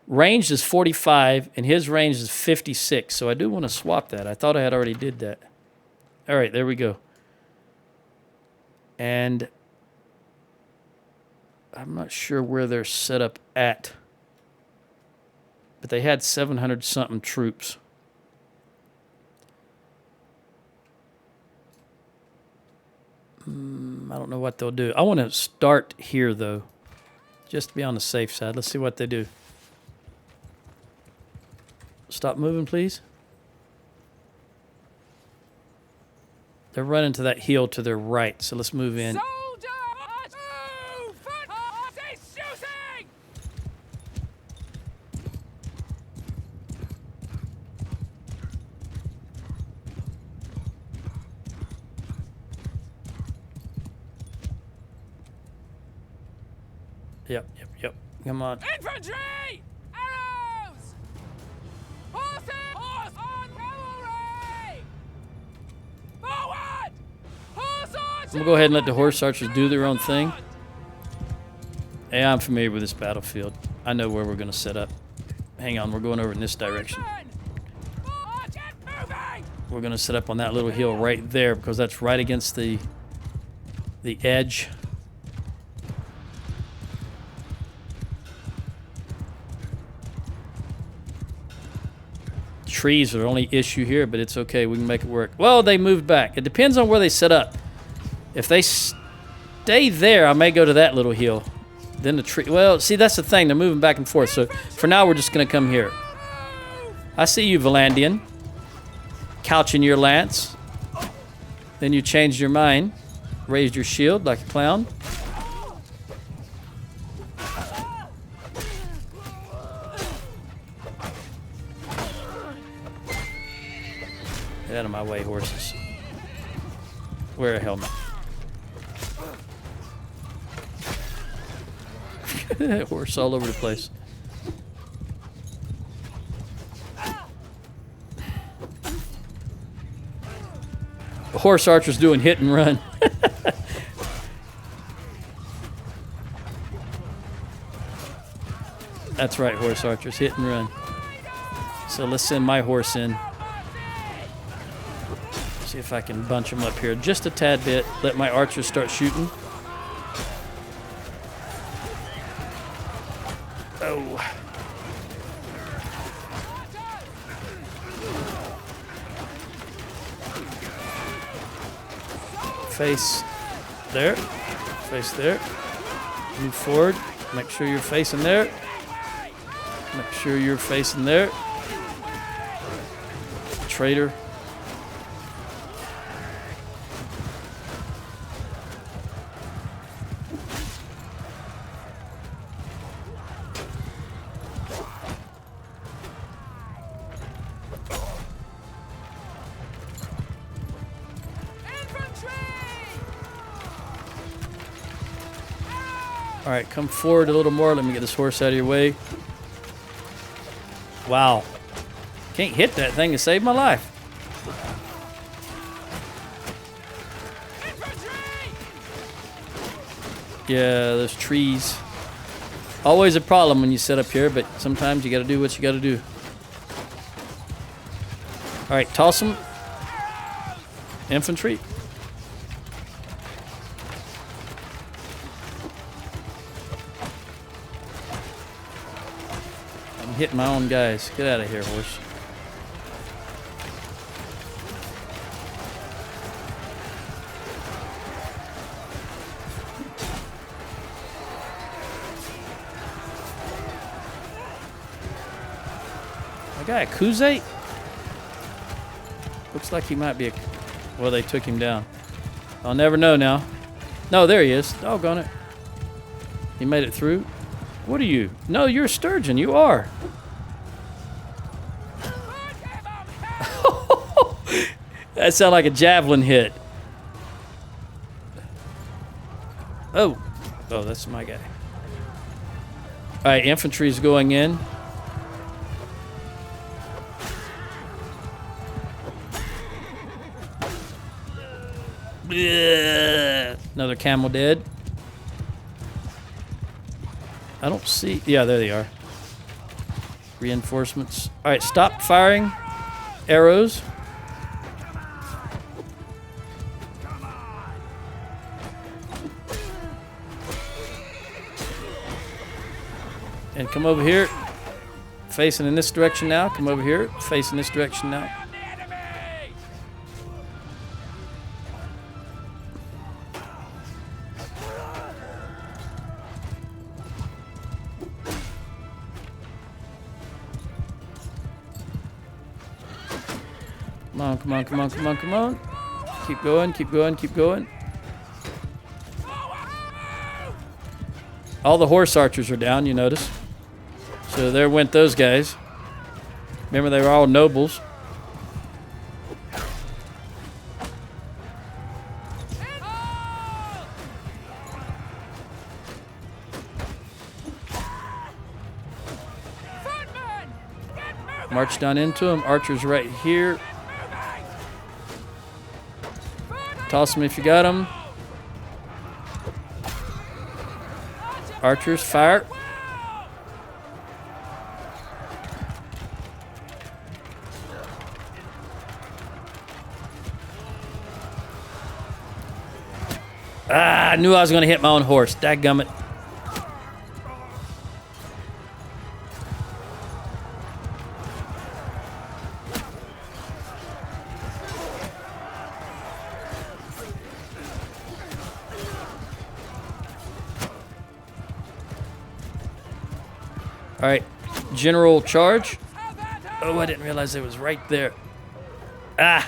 Range is 45, and his range is 56. So I do want to swap that. I thought I had already did that. All right, there we go. And I'm not sure where they're set up at. But they had 700-something troops. I don't know what they'll do. I want to start here, though, just to be on the safe side. Let's see what they do. Stop moving, please. They're running to that hill to their right, so let's move in. Yep. Come on. Infantry! Arrows! Horses! Horse on cavalry! Forward! Horse archers! I'm going to go ahead and let the horse archers do their own thing. Hey, I'm familiar with this battlefield. I know where we're going to set up. Hang on, we're going over in this direction. We're going to set up on that little hill right there because that's right against the edge. Trees are the only issue here, but it's okay. We can make it work. Well, they moved back. It depends on where they set up. If they stay there, I may go to that little hill. Then the tree. Well, see, that's the thing. They're moving back and forth. So for now, we're just going to come here. I see you, Valandian. Couching your lance. Then you changed your mind. Raised your shield like a clown. Get out of my way, horses. Wear a helmet. Horse all over the place. The horse archer's doing hit and run. That's right, horse archers, hit and run. So let's send my horse in. See if I can bunch them up here just a tad bit. Let my archers start shooting. Oh. Face there. Face there. Move forward. Make sure you're facing there. Make sure you're facing there. Traitor. All right, come forward a little more. Let me get this horse out of your way. Wow. Can't hit that thing to save my life. Yeah, those trees. Always a problem when you set up here, but sometimes you got to do what you got to do. All right, toss them. Infantry. I'm hitting my own guys. Get out of here, horse. I got a Kuzate? Looks like he might be a... Well, they took him down. I'll never know now. No, there he is. Doggone it. He made it through. What are you? No, you're a sturgeon. You are. That sounded like a javelin hit. Oh. Oh, that's my guy. All right, infantry's going in. Another camel dead. I don't see... Yeah, there they are. Reinforcements. All right, stop firing arrows. And come over here. Facing in this direction now. Come over here. Facing this direction now. Come on, come on, come on, come on, come on. Keep going, keep going, keep going. All the horse archers are down, you notice. So there went those guys. Remember, they were all nobles. March down into them. Archers right here. Toss them if you got them. Archers, fire. Ah, I knew I was going to hit my own horse. Dadgummit. All right, general charge. Oh, I didn't realize it was right there. Ah.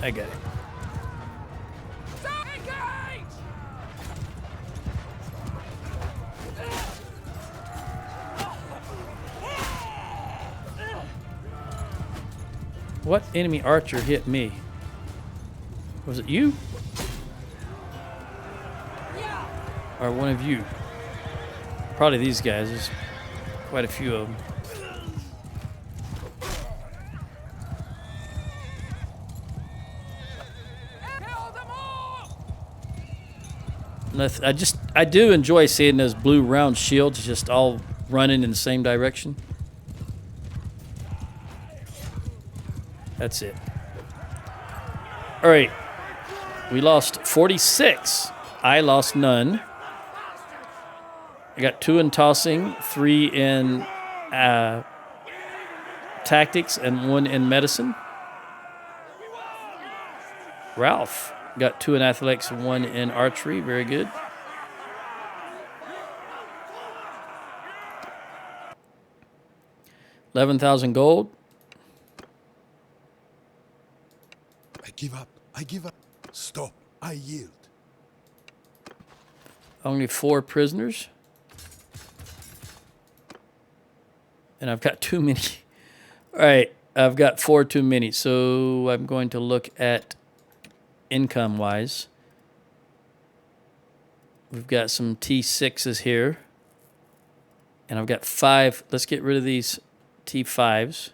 I got it. What enemy archer hit me? Was it you? Or one of you? Probably these guys. There's quite a few of them. I do enjoy seeing those blue round shields just all running in the same direction. That's it. All right. We lost 46. I lost none. I got 2 in tossing, 3 in tactics, and 1 in medicine. Ralph got 2 in athletics and 1 in archery. Very good. $11,000 gold. I give up. I give up. Stop. I yield. Only 4 prisoners. And I've got too many. All right, I've got 4 too many. So I'm going to look at income-wise. We've got some T6s here. And I've got 5. Let's get rid of these T5s.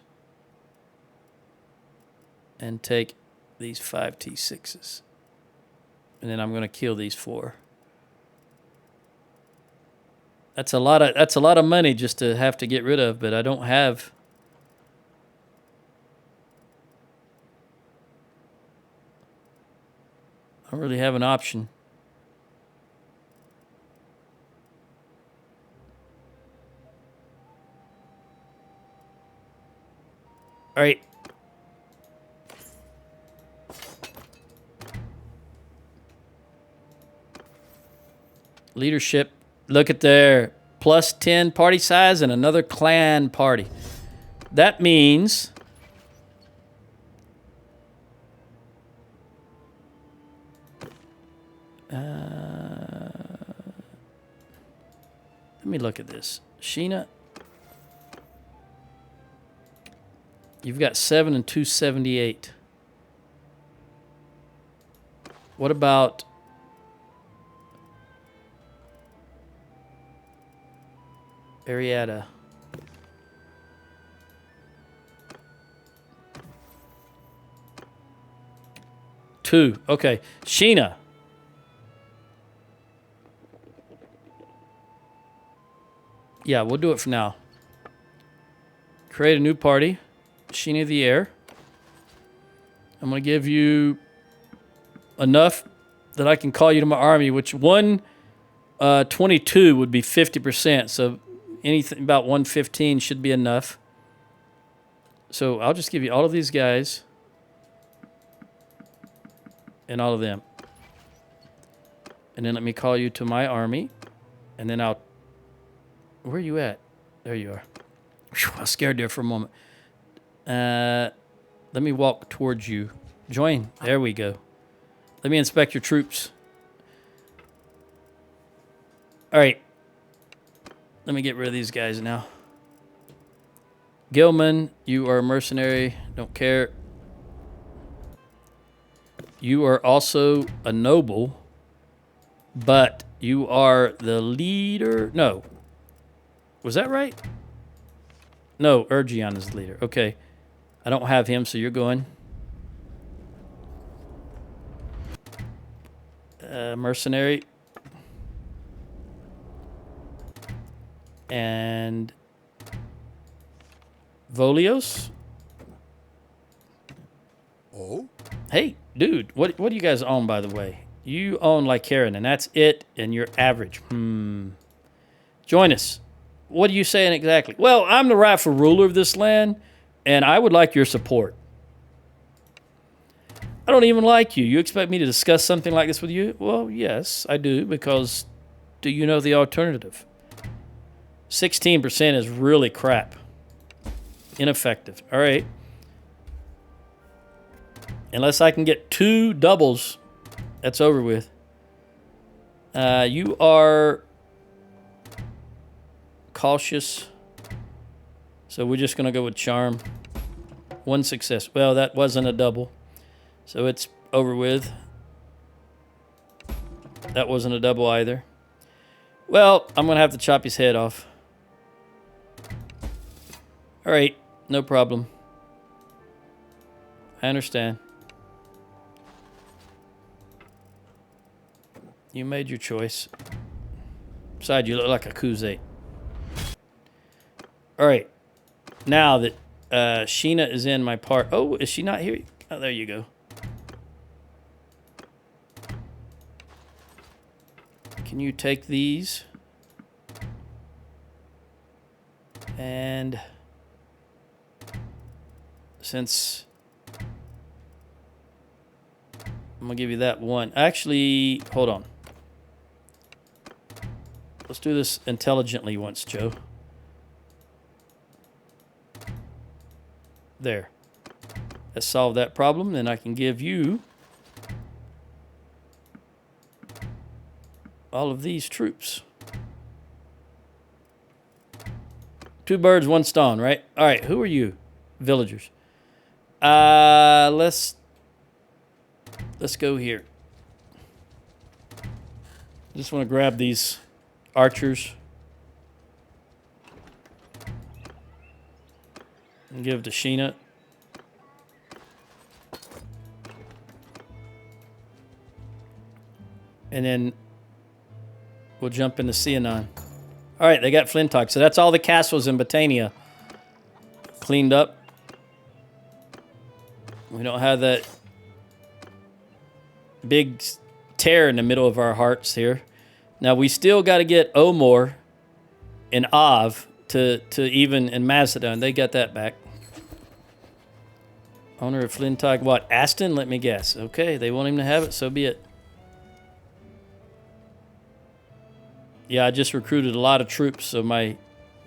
And take these 5 T6s. And then I'm going to kill these 4. That's a lot of money just to have to get rid of, but I don't have I don't really have an option. All right. Leadership. Look at there. Plus 10 party size and another clan party. That means let me look at this. Sheena, you've got 7 and 278. What about Arietta? Two. Okay. Sheena. Yeah, we'll do it for now. Create a new party. Sheena the Air. I'm going to give you enough that I can call you to my army, which 122 would be 50%. So anything about 115 should be enough. So I'll just give you all of these guys and all of them. And then let me call you to my army. And then I'll... Where are you at? There you are. Whew, I was scared there for a moment. Let me walk towards you. Join. There we go. Let me inspect your troops. All right. Let me get rid of these guys now. Gilman, you are a mercenary. Don't care. You are also a noble, but you are the leader. No. Was that right? No, Urgion is the leader. Okay. I don't have him, so you're going. Mercenary. And Volios. Oh? Hey, dude, what do you guys own, by the way? You own Lycaron, and that's it, and you're average. Join us. What are you saying exactly? Well, I'm the rightful ruler of this land, and I would like your support. I don't even like you. You expect me to discuss something like this with you? Well, yes, I do, because do you know the alternative? 16% is really crap. Ineffective. All right. Unless I can get 2 doubles, that's over with. You are cautious. So we're just going to go with charm. 1 success. Well, that wasn't a double. So it's over with. That wasn't a double either. Well, I'm going to have to chop his head off. All right. No problem. I understand. You made your choice. Besides, you look like a Kuzate. All right. Now that Sheena is in my part... Oh, is she not here? Oh, there you go. Can you take these? And... since... I'm going to give you that one. Actually, hold on. Let's do this intelligently once, Joe. There. Let's solve that problem. Then I can give you all of these troops. 2 birds, 1 stone, right? All right, who are you? Villagers. Let's go here. Just want to grab these archers and give it to Sheena. And then we'll jump into Seanon. All right, they got Flintock. So that's all the castles in Botania cleaned up. We don't have that big tear in the middle of our hearts here. Now, we still got to get Omor and Av to even in Macedon. They got that back. Owner of Flintock, what? Aston? Let me guess. Okay, they want him to have it, so be it. Yeah, I just recruited a lot of troops, so my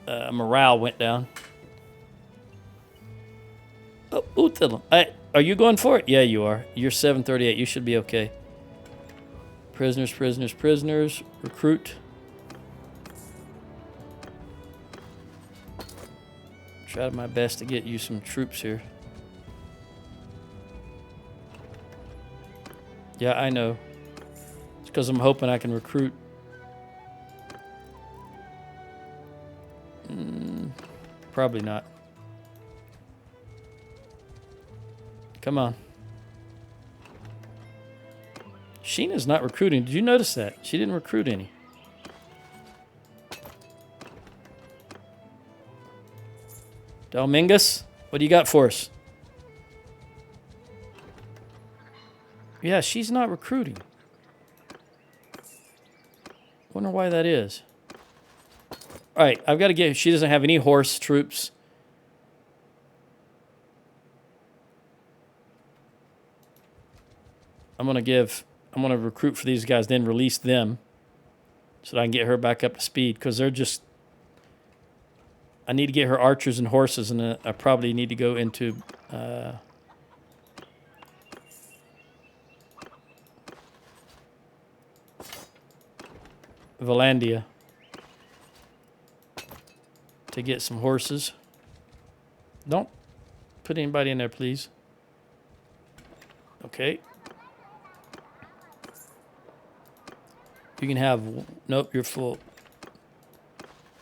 morale went down. Oh, Uthil. Are you going for it? Yeah, you are. You're 738. You should be okay. Prisoners, prisoners, prisoners. Recruit. Try my best to get you some troops here. Yeah, I know. It's because I'm hoping I can recruit. Probably not. Come on. Sheena's not recruiting. Did you notice that? She didn't recruit any. Dalmingus, what do you got for us? Yeah, she's not recruiting. Wonder why that is. All right, I've got to get... She doesn't have any horse troops. I'm going to recruit for these guys, then release them so that I can get her back up to speed because they're just... I need to get her archers and horses, and I probably need to go into... Valandia to get some horses. Don't put anybody in there, please. Okay. You can have... Nope, you're full.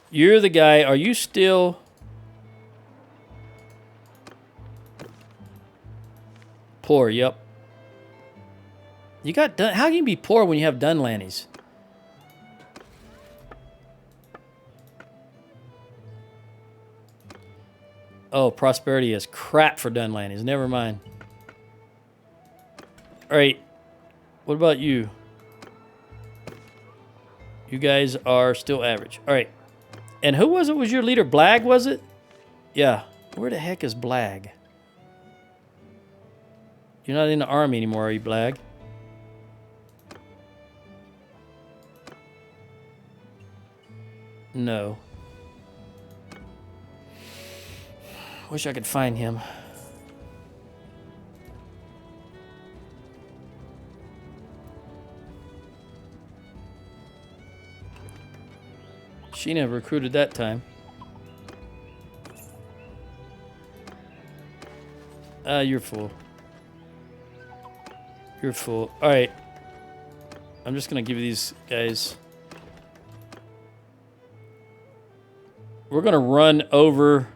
You're the guy. Are you still... Poor, yep. You got done... How can you be poor when you have Dunlannies? Oh, prosperity is crap for Dunlannies. Never mind. All right. What about you? You guys are still average. All right. And who was it? Was your leader Blag, was it? Yeah. Where the heck is Blag? You're not in the army anymore, are you, Blag? No. Wish I could find him. She never recruited that time. You're full. You're full. All right. I'm just going to give you these guys. We're going to run over...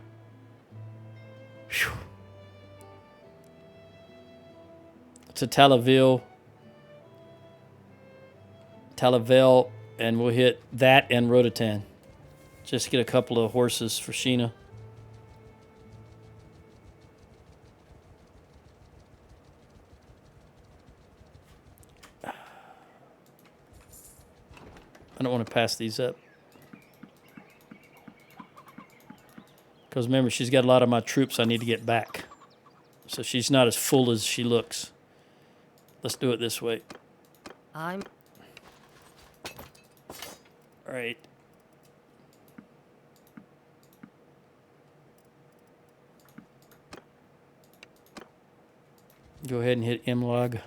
to Talaville, and we'll hit that and Rodotan. Just to get a couple of horses for Sheena. I don't want to pass these up. Because remember, she's got a lot of my troops I need to get back. So she's not as full as she looks. Let's do it this way. I'm... All right. Go ahead and hit M-log.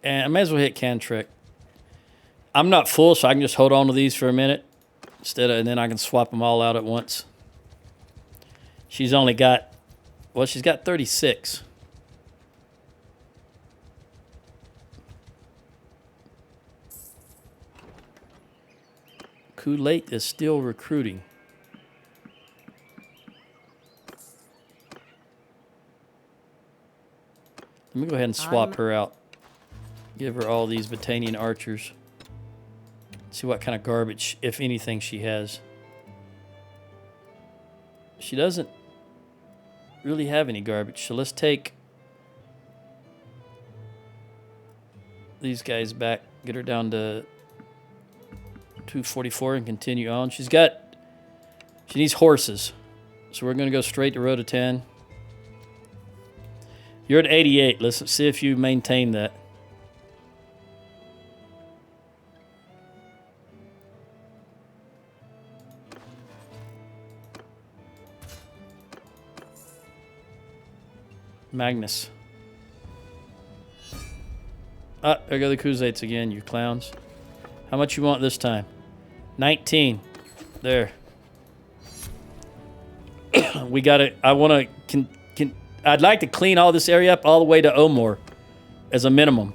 And I may as well hit Cantrek. I'm not full, so I can just hold on to these for a minute. And then I can swap them all out at once. She's only got, well, she's got 36. Kulate is still recruiting. Let me go ahead and swap her out. Give her all these Battanian archers. See what kind of garbage, if anything, she has. She doesn't really have any garbage. So let's take these guys back. Get her down to 244 and continue on. She needs horses. So we're going to go straight to row to 10. You're at 88. Let's see if you maintain that. Magnus. Ah, there go the Khuzaits again, you clowns. How much you want this time? 19. There. We got to, I'd like to clean all this area up all the way to Omor as a minimum.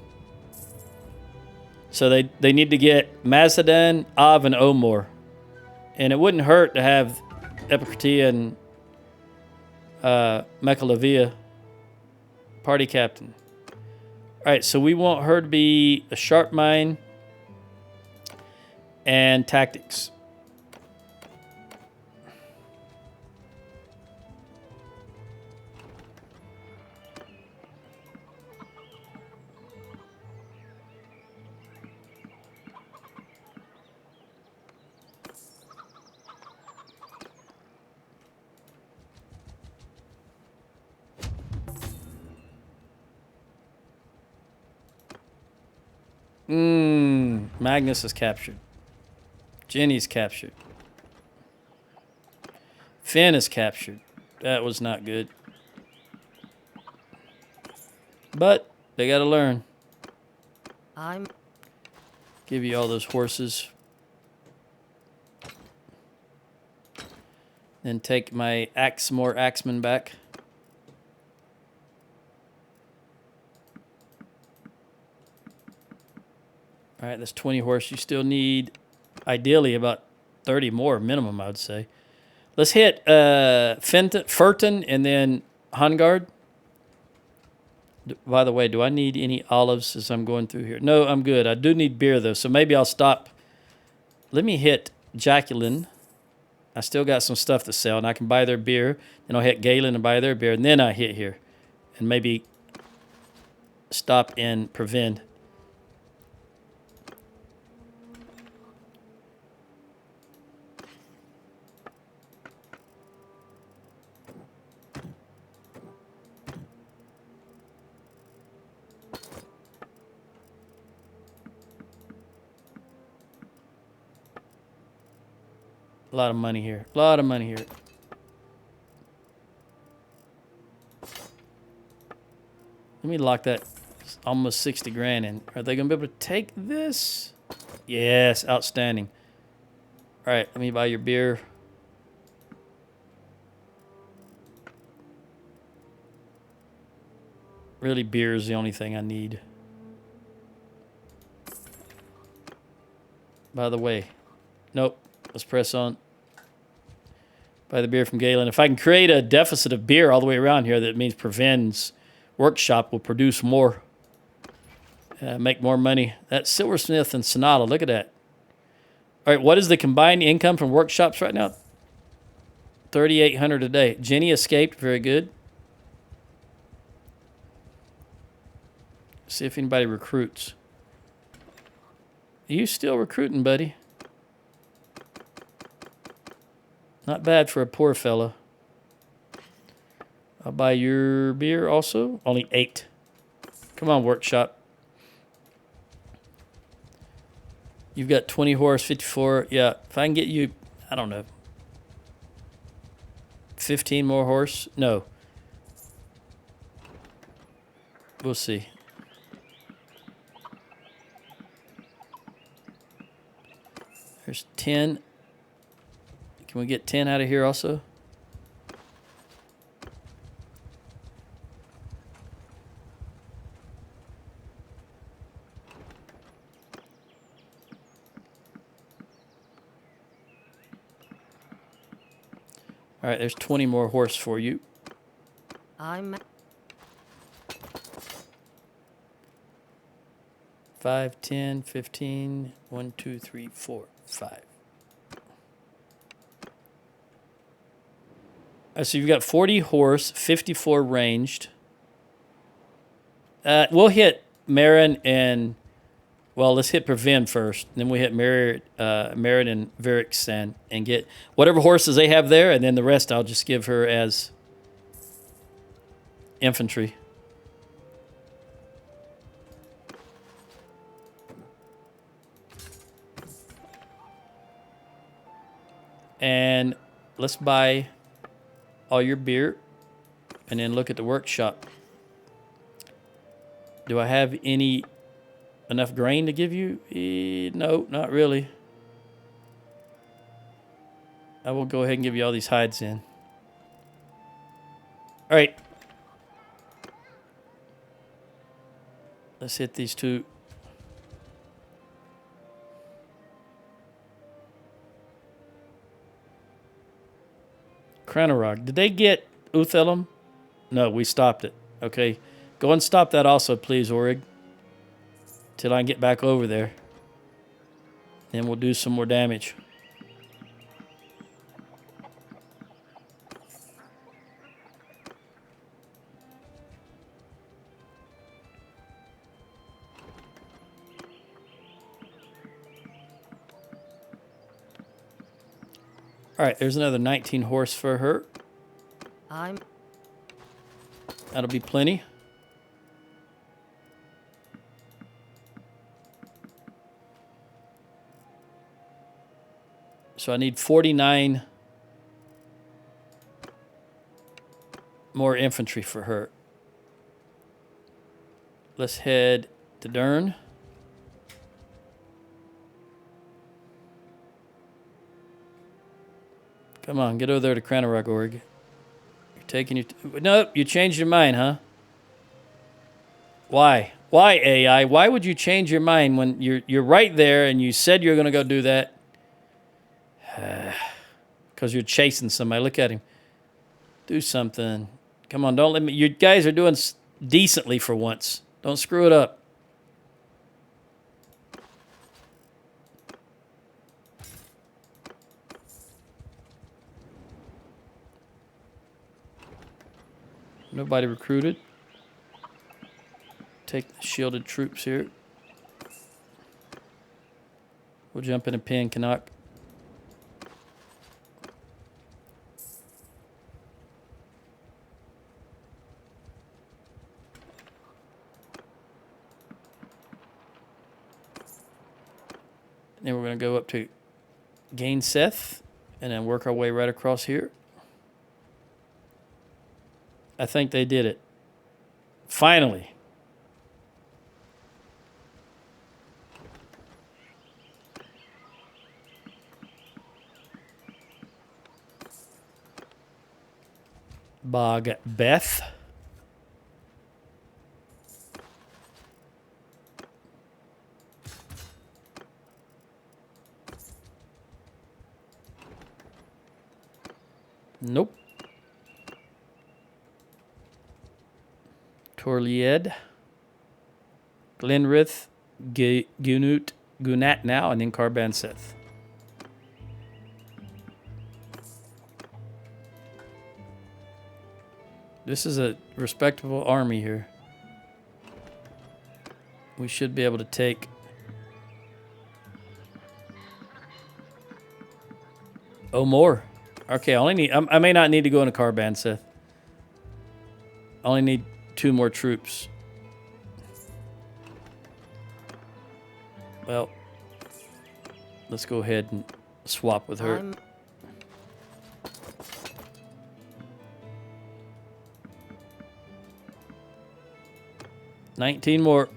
So they need to get Macedon, Av, and Omor. And it wouldn't hurt to have Epicratia and Mechalavia party captain. All right, so we want her to be a sharp mind and tactics. Magnus is captured. Jenny's captured. Finn is captured. That was not good. But they got to learn. Give you all those horses. Then take my more axemen back. All right, that's 20 horse. You still need, ideally, about 30 more minimum, I would say. Let's hit Furton and then Hungard. By the way, do I need any olives as I'm going through here? No, I'm good. I do need beer, though, so maybe I'll stop. Let me hit Jacqueline. I still got some stuff to sell, and I can buy their beer. Then I'll hit Galen and buy their beer, and then I hit here. And maybe stop in Prevent. A lot of money here. A lot of money here. Let me lock that almost 60 grand in. Are they going to be able to take this? Yes, outstanding. All right, let me buy your beer. Really, beer is the only thing I need. By the way, nope. Let's press on. Buy the beer from Galen. If I can create a deficit of beer all the way around here, that means Preven's workshop will produce more. Make more money. That's Silversmith and Sonata. Look at that. All right, what is the combined income from workshops right now? 3,800 a day. Jenny escaped. Very good. See if anybody recruits. Are you still recruiting, buddy? Not bad for a poor fella. I'll buy your beer also. Only 8. Come on, workshop. You've got 20 horse, 54. Yeah, if I can get you, I don't know, 15 more horse. No. We'll see. There's 10. Can we get 10 out of here also? All right, there's 20 more horse for you. I'm 5, 10, 15, 1, 2, 3, 4, 5. So you've got 40 horse, 54 ranged. We'll hit Marin and, well, let's hit Previn first. Then we hit Marin and Verixen and get whatever horses they have there, and then the rest I'll just give her as infantry. And let's buy all your beer and then look at the workshop. Do I have enough grain to give you? No, not really. I will go ahead and give you all these hides in. All right. Let's hit these two. Cranarog. Did they get Uthelum? No, we stopped it. Okay. Go and stop that also, please, Orig. Till I can get back over there. Then we'll do some more damage. All right, there's another 19 horse for her. That'll be plenty. So I need 49 more infantry for her. Let's head to Dern. Come on, get over there to Cranarog, Org. You're taking your... Nope, you changed your mind, huh? Why? Why, AI? Why would you change your mind when you're right there and you said you're going to go do that? Because you're chasing somebody. Look at him. Do something. Come on, don't let me... You guys are doing decently for once. Don't screw it up. Nobody recruited. Take the shielded troops here. We'll jump in and pin Canuck. Then we're going to go up to Gainseth and then work our way right across here. I think they did it. Finally. Bog Beth. Nope. Torlied, Glenrith, Gunut, Gunat now, and then Carbanseth. This is a respectable army here. We should be able to take... Oh, more. Okay, I may not need to go into Carbanseth. I only need 2 more troops. Well, let's go ahead and swap with her. 19 more.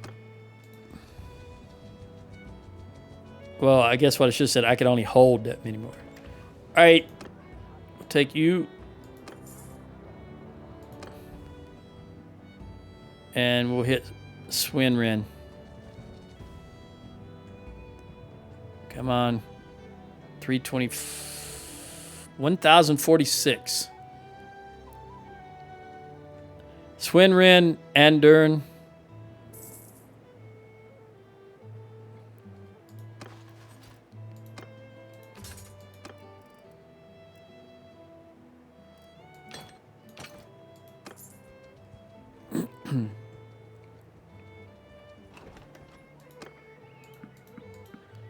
Well, I guess what I should have said, I could only hold that many more. All right. We'll take you. And we'll hit Swinren. Come on. 320. 1,046. Swinren, Andern.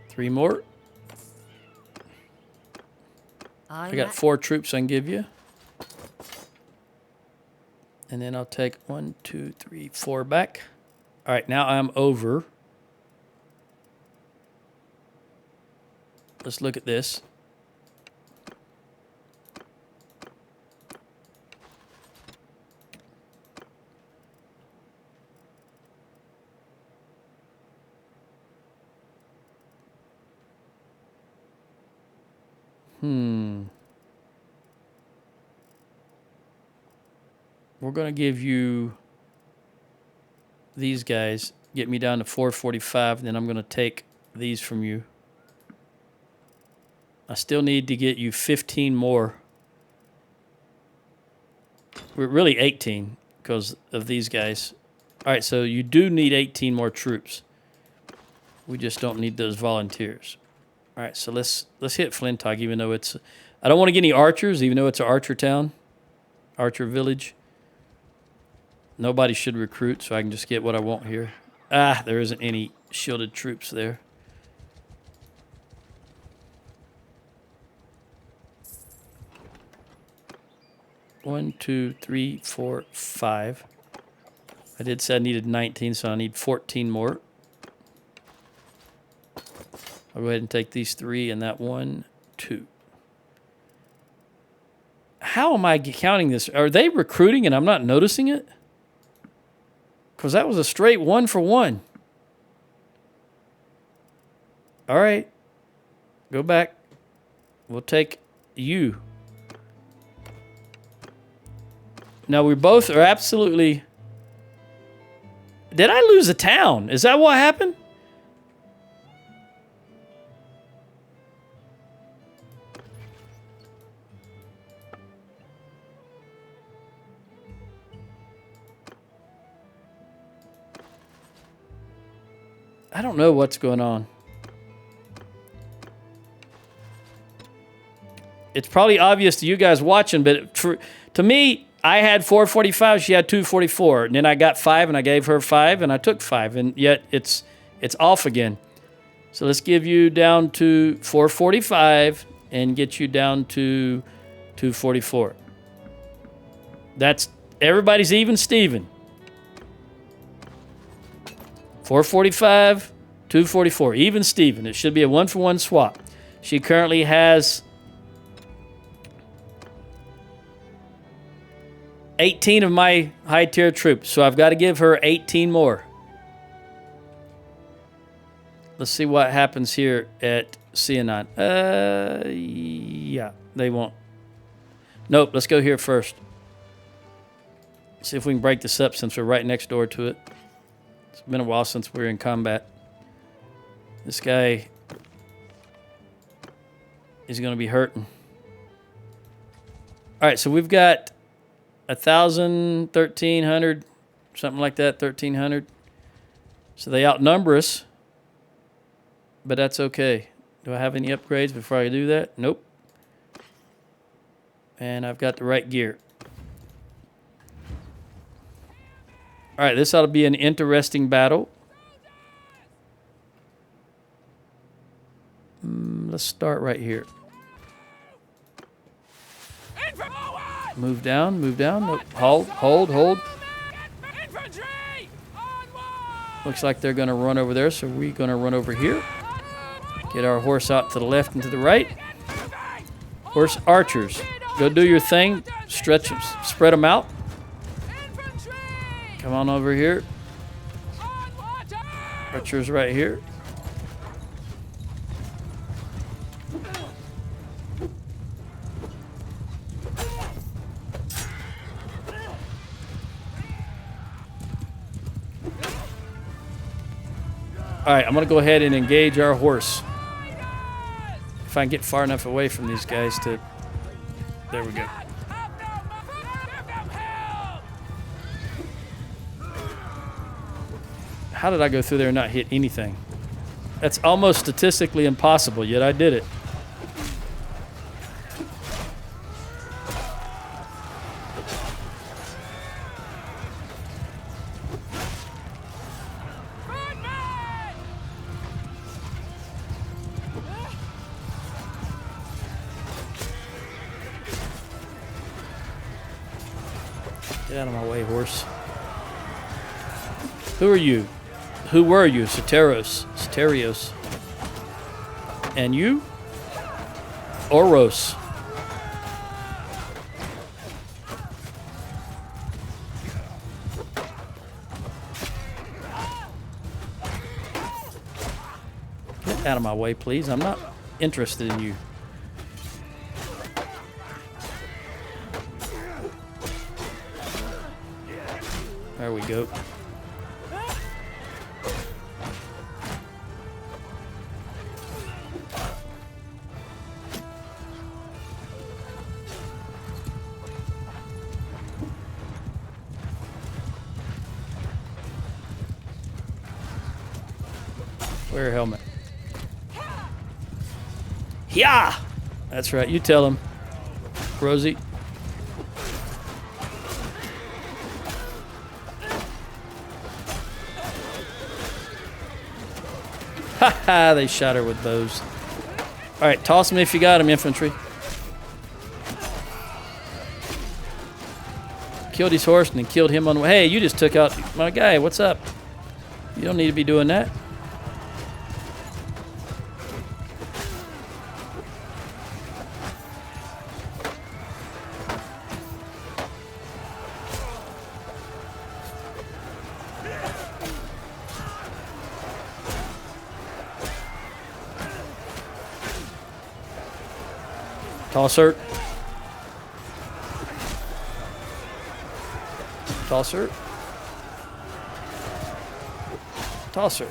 Three more. I got 4 troops I can give you. And then I'll take 1, 2, 3, 4 back. All right, now I'm over. Let's look at this. We're going to give you these guys, get me down to 445, and then I'm going to take these from you. I still need to get you 15 more. We're really 18 because of these guys. All right, so you do need 18 more troops. We just don't need those volunteers. All right, so let's hit Flintog, even though it's... I don't want to get any archers, even though it's an archer town, archer village. Nobody should recruit, so I can just get what I want here. Ah, there isn't any shielded troops there. One, 2, 3, 4, 5. I did say I needed 19, so I need 14 more. I'll go ahead and take these 3 and that 1, 2. How am I counting this? Are they recruiting and I'm not noticing it? Because that was a straight 1 for 1. All right. Go back. We'll take you. Now, we both are absolutely... Did I lose a town? Is that what happened? I don't know what's going on. It's probably obvious to you guys watching, but to me, I had 445, she had 244. And then I got 5 and I gave her 5 and I took 5. And yet it's off again. So let's give you down to 445 and get you down to 244. That's everybody's even Steven. 445, 244, even Steven. It should be a 1-for-1 swap. She currently has 18 of my high-tier troops, so I've got to give her 18 more. Let's see what happens here at Cianon. Yeah, they won't. Nope, let's go here first. See if we can break this up since we're right next door to it. It's been a while since we were in combat. This guy is going to be hurting. All right, so we've got 1,000, 1,300, something like that, 1,300. So they outnumber us, but that's okay. Do I have any upgrades before I do that? Nope. And I've got the right gear. All right, this ought to be an interesting battle. Let's start right here. Move down, move down. Nope. Hold, hold, hold. Looks like they're going to run over there, so we're going to run over here. Get our horse out to the left and to the right. Horse archers, go do your thing. Stretch them, spread them out. Come on over here. Archers right here. Alright, I'm going to go ahead and engage our horse. If I can get far enough away from these guys to... There we go. How did I go through there and not hit anything? That's almost statistically impossible, yet I did it. Get out of my way, horse. Who are you? Who were you? Soterios. And you? Oros. Get out of my way, please. I'm not interested in you. There we go. Wear your helmet. Yeah! That's right. You tell him, Rosie. Haha, they shot her with bows. Alright, toss them if you got them, infantry. Killed his horse and then killed him on the way. Hey, you just took out my guy. What's up? You don't need to be doing that. Tosser. Tosser. Tosser.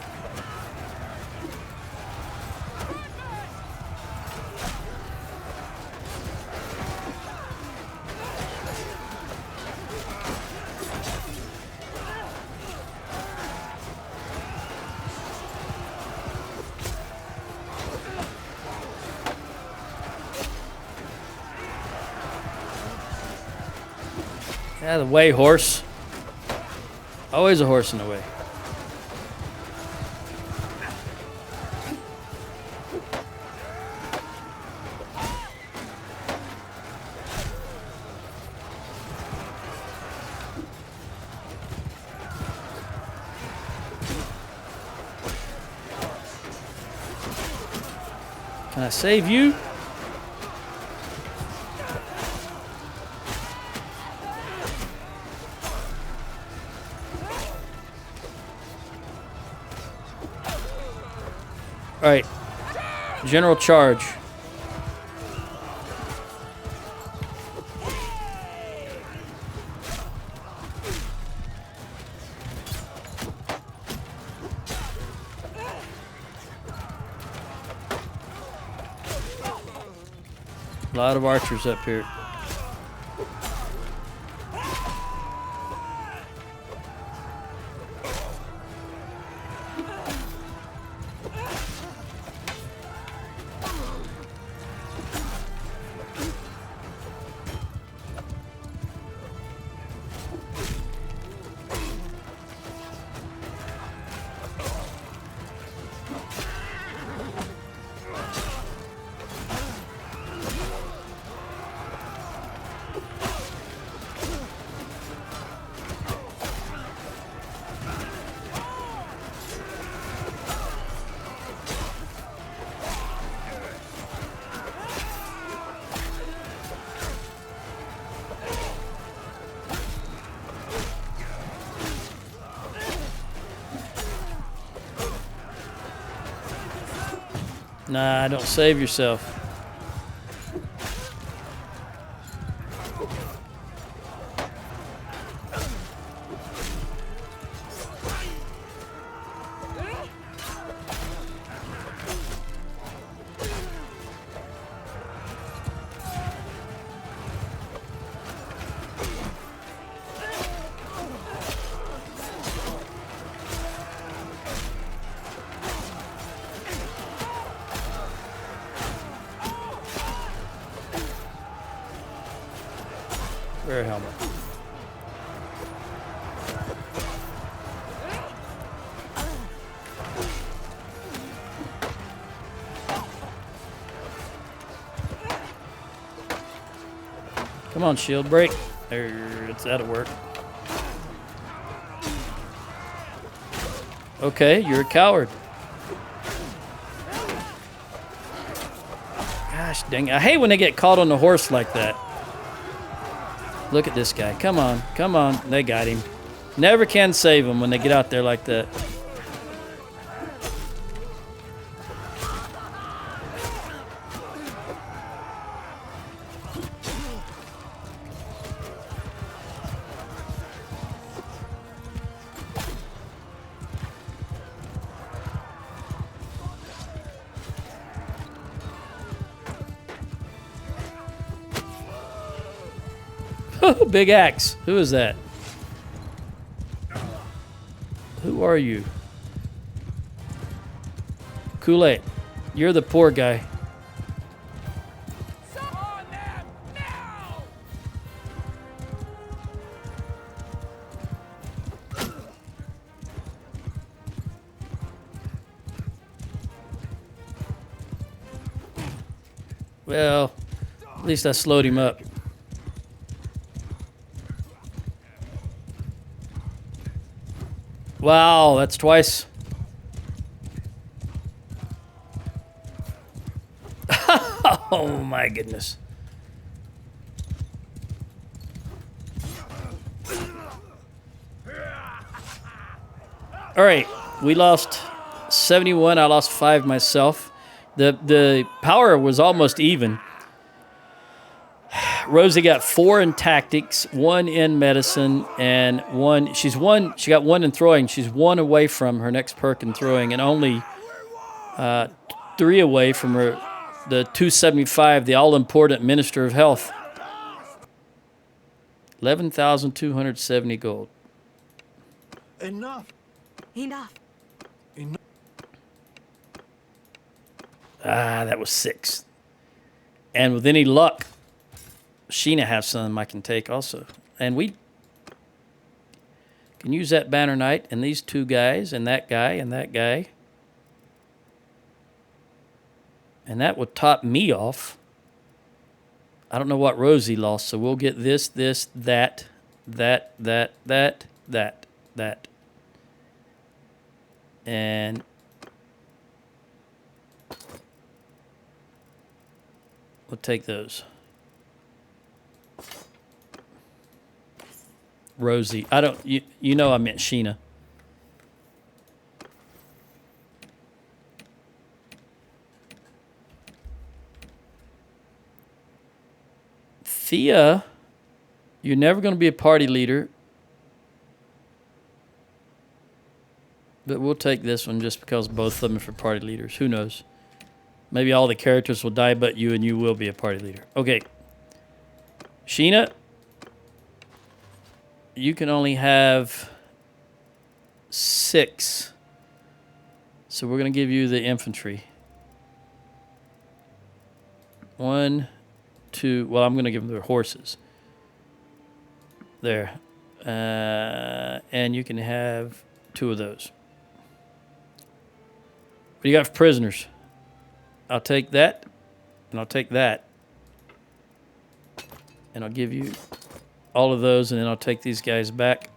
Out of the way, horse. Always a horse in the way. Can I save you? All right, general charge. A lot of archers up here. Nah, don't save yourself. Wear a helmet. Come on, shield break. There, it's that'll work. Okay, you're a coward. Gosh dang it. I hate when they get caught on the horse like that. Look at this guy. Come on, come on. They got him. Never can save him when they get out there like that. Big axe. Who is that? Who are you? Kool-Aid. You're the poor guy. On them now! Well, at least I slowed him up. Wow, that's twice. Oh my goodness. All right, we lost 71. I lost 5 myself. The power was almost even. Rosie got 4 in tactics, 1 in medicine, and 1. She got 1 in throwing. She's 1 away from her next perk in throwing, and only 3 away from her the 275, the all-important Minister of Health. 11,270 gold. Enough. Enough. Ah, that was 6. And with any luck, Sheena has some I can take also. And we can use that Banner Knight and these 2 guys and that guy and that guy. And that would top me off. I don't know what Rosie lost, so we'll get this, that. And we'll take those. Rosie. I don't, you know I meant Sheena. Thea, you're never going to be a party leader. But we'll take this one just because both of them are for party leaders. Who knows? Maybe all the characters will die but you, and you will be a party leader. Okay. Sheena, you can only have 6. So we're going to give you the infantry. 1, 2. Well, I'm going to give them their horses. There. And you can have 2 of those. What do you got for prisoners? I'll take that, and I'll take that. And I'll give you all of those, and then I'll take these guys back.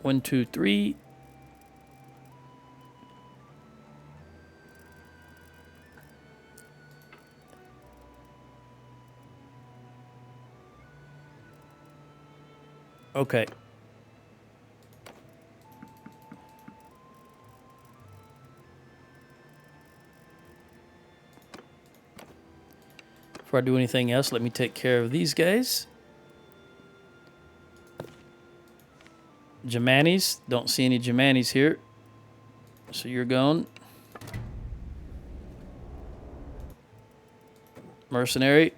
1, 2, 3. Okay. Before I do anything else, let me take care of these guys. Jamanis. Don't see any Jamanis here. So you're gone. Mercenary.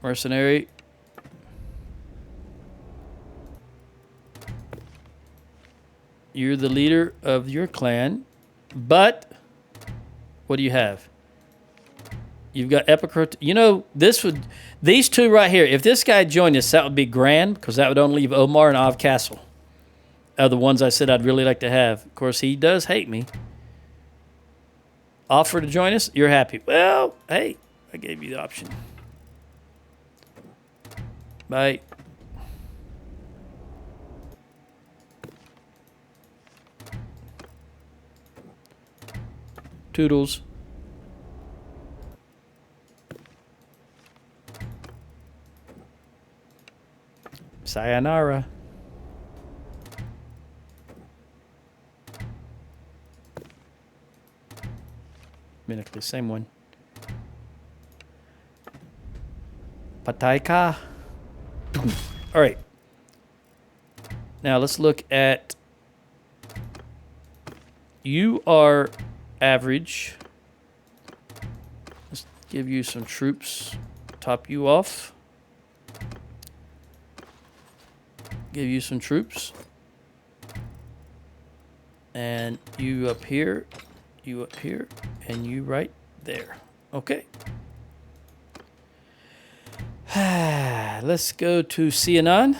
Mercenary. You're the leader of your clan, but what do you have? You've got Epicret. You know, these two right here, if this guy joined us, that would be grand, because that would only leave Omar and Ov Castle. Are the ones I said I'd really like to have. Of course, he does hate me. Offer to join us? You're happy. Well, hey, I gave you the option. Bye. Toodles. Sayonara. Minically, same one. Pataika. All right. Now let's look at. You are average. Let's give you some troops. Top you off. Give you some troops. And you up here, and you right there. Okay. Let's go to Sianan.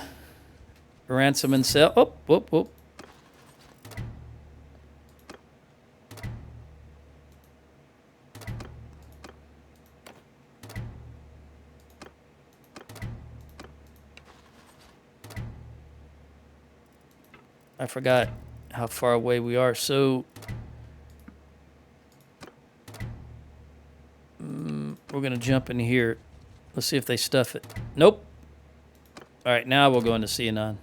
Ransom and sell. Oh, whoop, whoop. I forgot how far away we are. So we're going to jump in here. Let's see if they stuff it. Nope. All right, now we'll go into Sianan.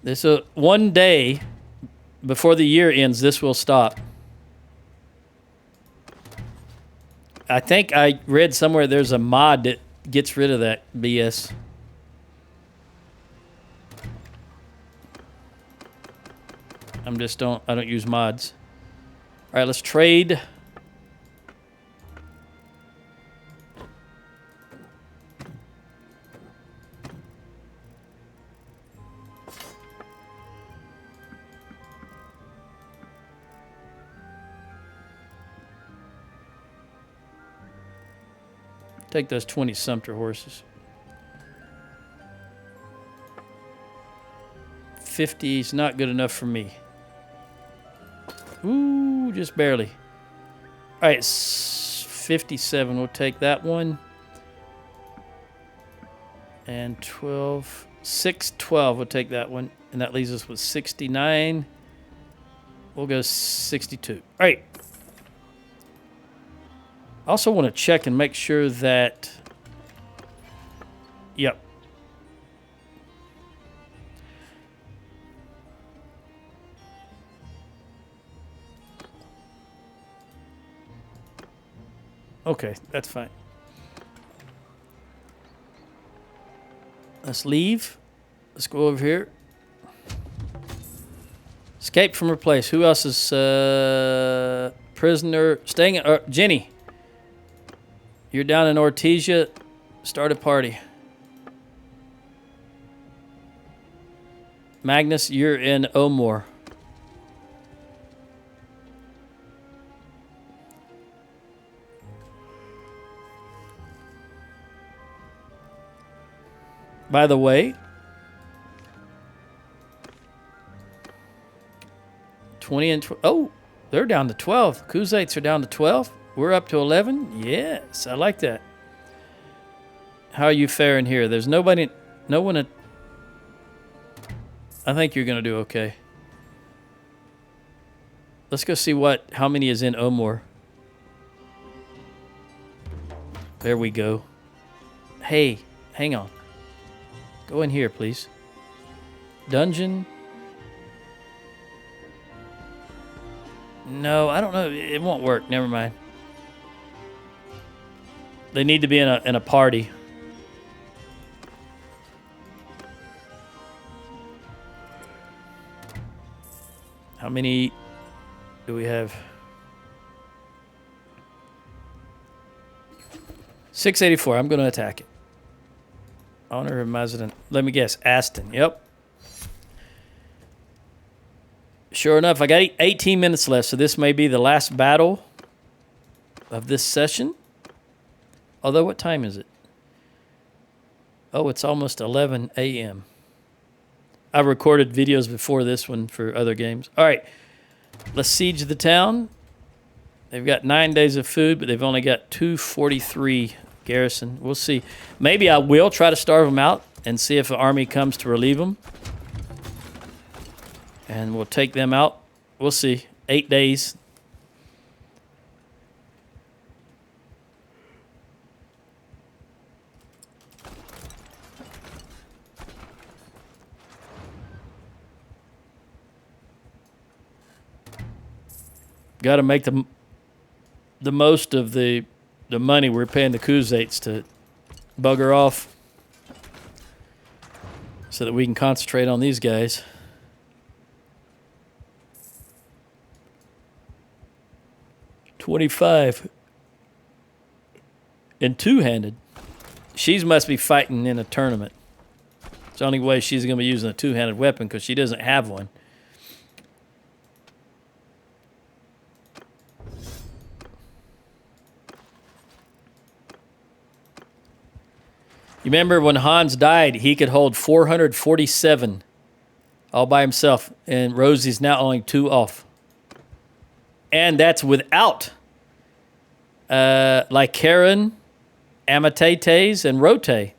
This one day before the year ends, this will stop. I think I read somewhere there's a mod that gets rid of that BS. I don't use mods. All right, let's trade. Take those 20 Sumter horses. 50 is not good enough for me. Ooh, just barely. All right, 57. We'll take that one. And 12. 612. We'll take that one. And that leaves us with 69. We'll go 62. All right. I also want to check and make sure that... Yep. Okay, that's fine. Let's leave. Let's go over here. Escape from her place. Who else is prisoner? Staying at... Jenny. You're down in Ortesia. Start a party. Magnus, you're in Omor. By the way, 20 and 12. Oh, they're down to 12. Kuzates are down to 12. We're up to 11. Yes, I like that. How are you faring here? There's no one at... I think you're going to do okay. Let's go see how many is in Omor. There we go. Hey, hang on. Go in here, please. Dungeon. No, I don't know. It won't work. Never mind. They need to be in a party. How many do we have? 684. I'm going to attack it. Honor of Mazdan. Let me guess. Aston. Yep. Sure enough, I got 18 minutes left, so this may be the last battle of this session. Although, what time is it? Oh, it's almost 11 a.m. I recorded videos before this one for other games. All right, let's siege the town. They've got 9 days of food, but they've only got 243 garrison. We'll see. Maybe I will try to starve them out and see if an army comes to relieve them. And we'll take them out. We'll see. 8 days. Got to make the most of the money we're paying the Khuzaits to bugger off so that we can concentrate on these guys. $25 and two-handed. She must be fighting in a tournament. It's the only way she's going to be using a two-handed weapon because she doesn't have one. You remember when Hans died, he could hold 447 all by himself, and Rosie's now only 2 off. And that's without Karen, Amatetes, and Rote.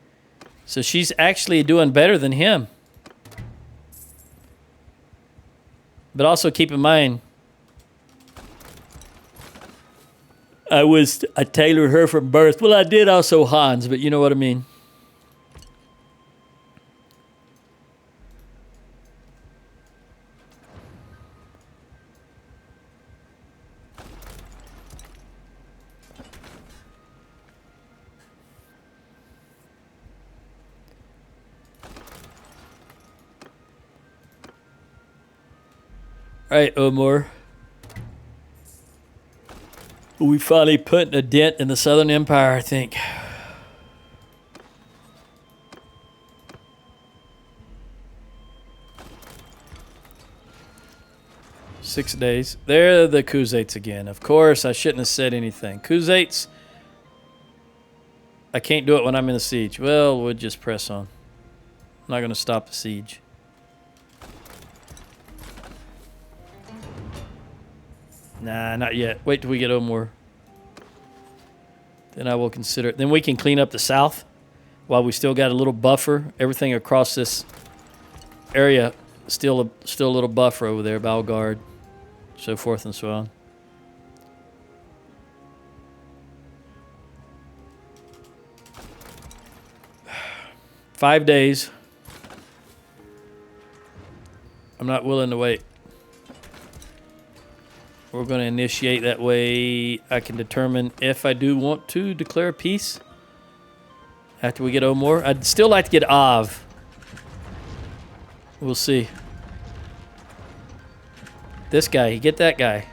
So she's actually doing better than him. But also keep in mind, I tailored her from birth. Well, I did also Hans, but you know what I mean. All right, Omar. We finally put a dent in the Southern Empire, I think. Six days. There are the Khuzaits again. Of course, I shouldn't have said anything. Khuzaits, I can't do it when I'm in the siege. Well, we'll just press on. I'm not going to stop the siege. Nah, not yet. Wait till we get Omor. Then I will consider it. Then we can clean up the south while we still got a little buffer. Everything across this area, still a little buffer over there. Balgard, so forth and so on. Five days. I'm not willing to wait. We're going to initiate that way. I can determine if I do want to declare peace after we get Omor. I'd still like to get Av. We'll see. This guy, get that guy.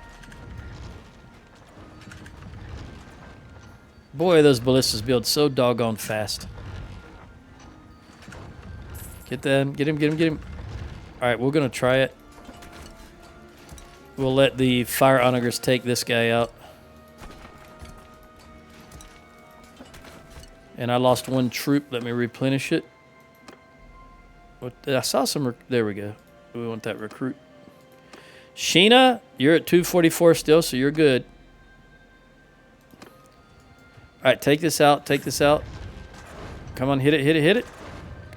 Boy, those ballistas build so doggone fast. Get them, get him, get him, get him. All right, we're going to try it. We'll let the fire onagers take this guy out. And I lost one troop. Let me replenish it. I saw some... There we go. We want that recruit. Sheena, you're at 244 still, so you're good. All right, take this out. Take this out. Come on, hit it, hit it, hit it.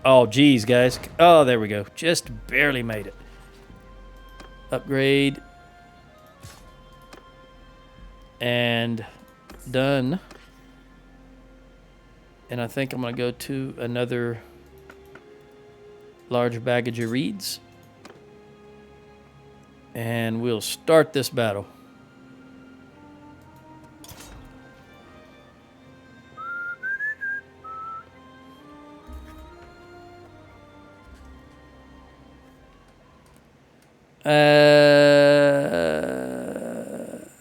Oh, geez, guys. Oh, there we go. Just barely made it. Upgrade. And done. And I think I'm going to go to another large baggage of reeds. And we'll start this battle.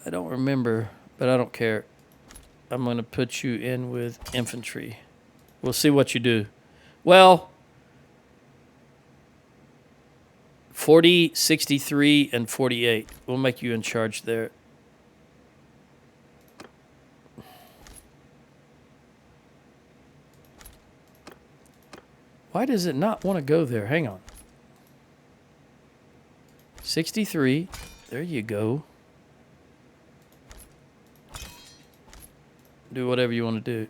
I don't remember, but I don't care. I'm going to put you in with infantry. We'll see what you do. Well, 40, 63, and 48. We'll make you in charge there. Why does it not want to go there? Hang on. 63. There you go. Do whatever you want to do.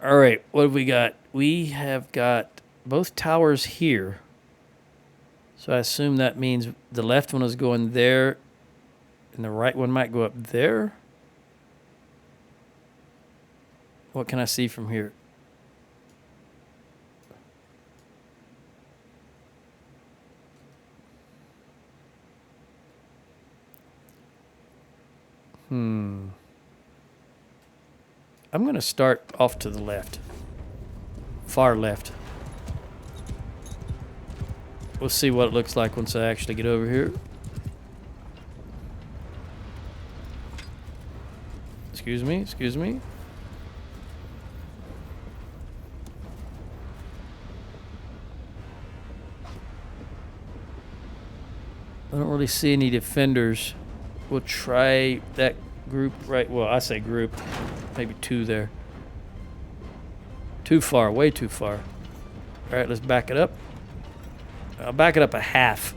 All right, what have we got? We have got both towers here. So I assume that means the left one is going there and the right one might go up there. What can I see from here? I'm going to start off to the left. Far left. We'll see what it looks like once I actually get over here. Excuse me, excuse me. I don't really see any defenders. We'll try that group right. Well, I say group. Maybe two there. Too far, way too far. All right, let's back it up. I'll back it up a half.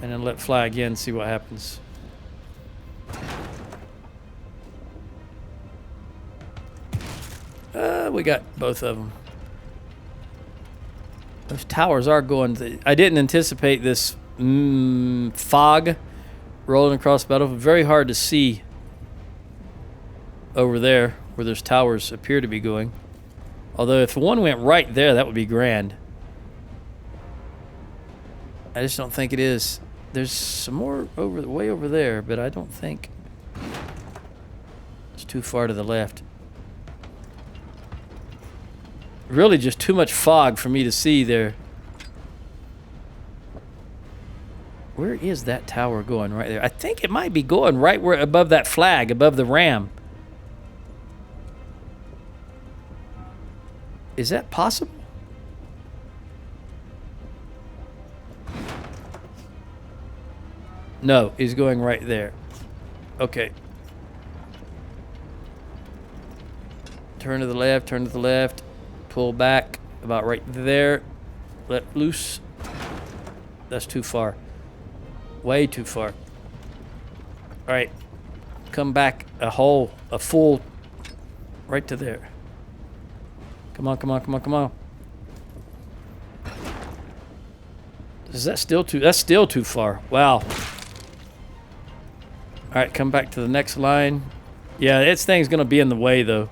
And then let fly again, see what happens. We got both of them. Those towers are going. I didn't anticipate this fog rolling across the battlefield. Very hard to see over there where those towers appear to be going. Although if one went right there, that would be grand. I just don't think it is. There's some more way over there, but I don't think it's too far to the left. Really just too much fog for me to see there. Where is that tower going right there? I think it might be going right where above that flag, above the ram. Is that possible? No, he's going right there. Okay. Turn to the left, turn to the left. Pull back about right there. Let loose. That's too far. Way too far. All right. Come back a full, right to there. Come on, come on, come on, come on. Is that still too? That's still too far. Wow. All right, come back to the next line. Yeah, this thing's gonna be in the way though.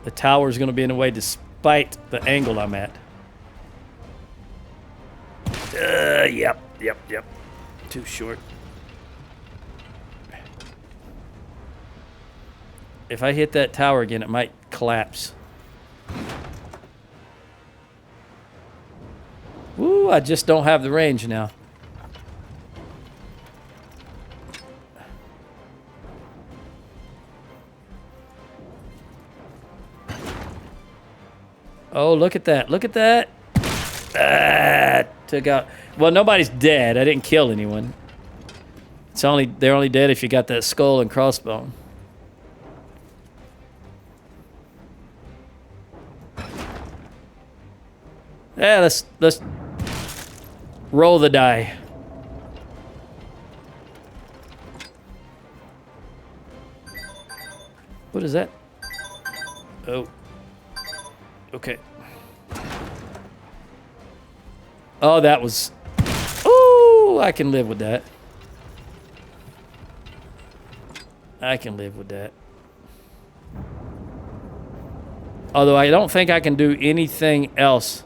The tower's gonna be in the way despite the angle I'm at. Yep. Too short. If I hit that tower again, it might collapse. Woo, I just don't have the range now. Oh, look at that. Look at that. Took out. Well, nobody's dead. I didn't kill anyone. They're only dead if you got that skull and crossbone. Yeah, let's roll the die. What is that? Oh. Okay. Oh, that was... Ooh, I can live with that. I can live with that. Although I don't think I can do anything else.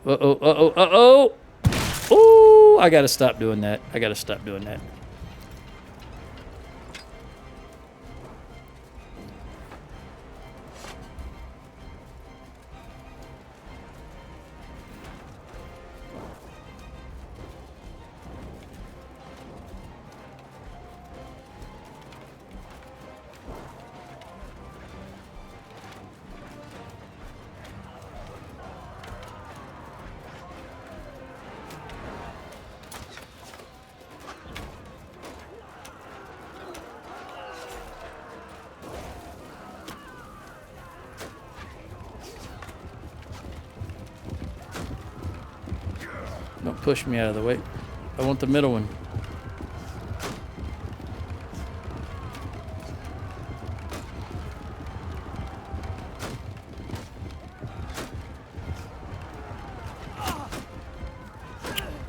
Uh-oh, uh-oh, uh-oh! Ooh, I gotta stop doing that. I gotta stop doing that. push me out of the way. I want the middle one.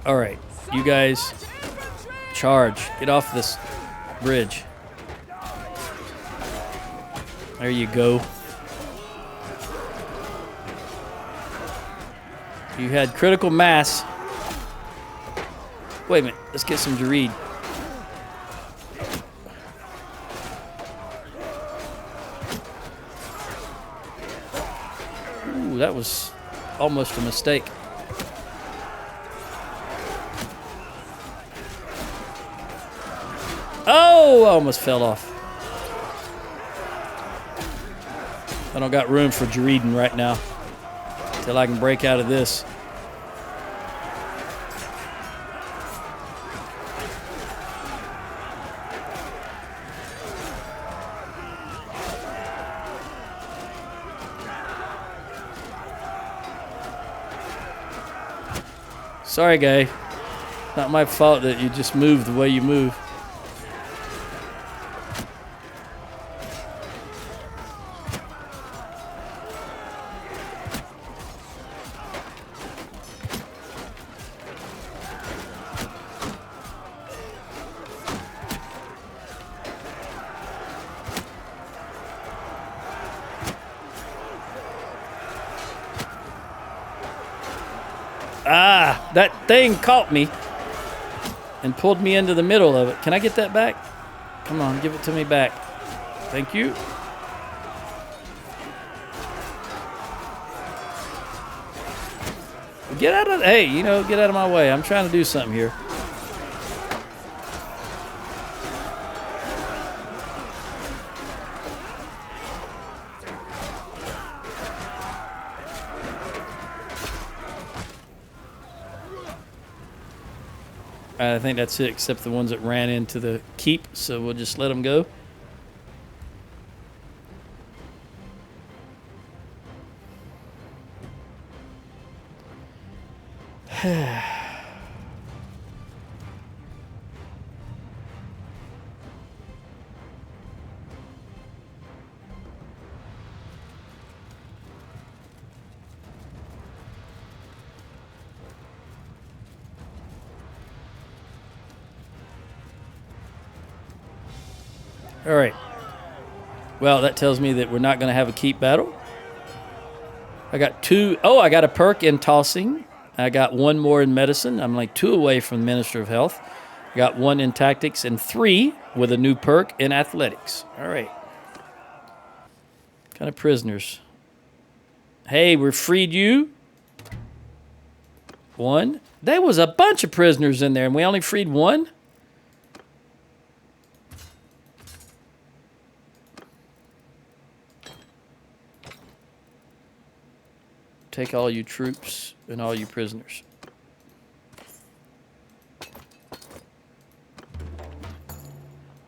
All right, you guys, charge. Get off this bridge. There you go. You had critical mass. Wait a minute. Let's get some Gird. Ooh, that was almost a mistake. Oh, I almost fell off. I don't got room for Gird right now till I can break out of this. Sorry, guy. Not my fault that you just moved the way you move. Ah, that thing caught me and pulled me into the middle of it. Can I get that back? Come on, give it to me back. Thank you. Get out of, hey, you know, get out of my way. I'm trying to do something here. I think that's it, except the ones that ran into the keep, so we'll just let them go. All right. Well, that tells me that we're not going to have a keep battle. I got two. Oh, I got a perk in tossing. I got one more in medicine. I'm like 2 away from Minister of Health. I got 1 in tactics and 3 with a new perk in athletics. All right. Kind of prisoners. Hey, we freed you. 1. There was a bunch of prisoners in there, and we only freed 1. Take all you troops and all you prisoners.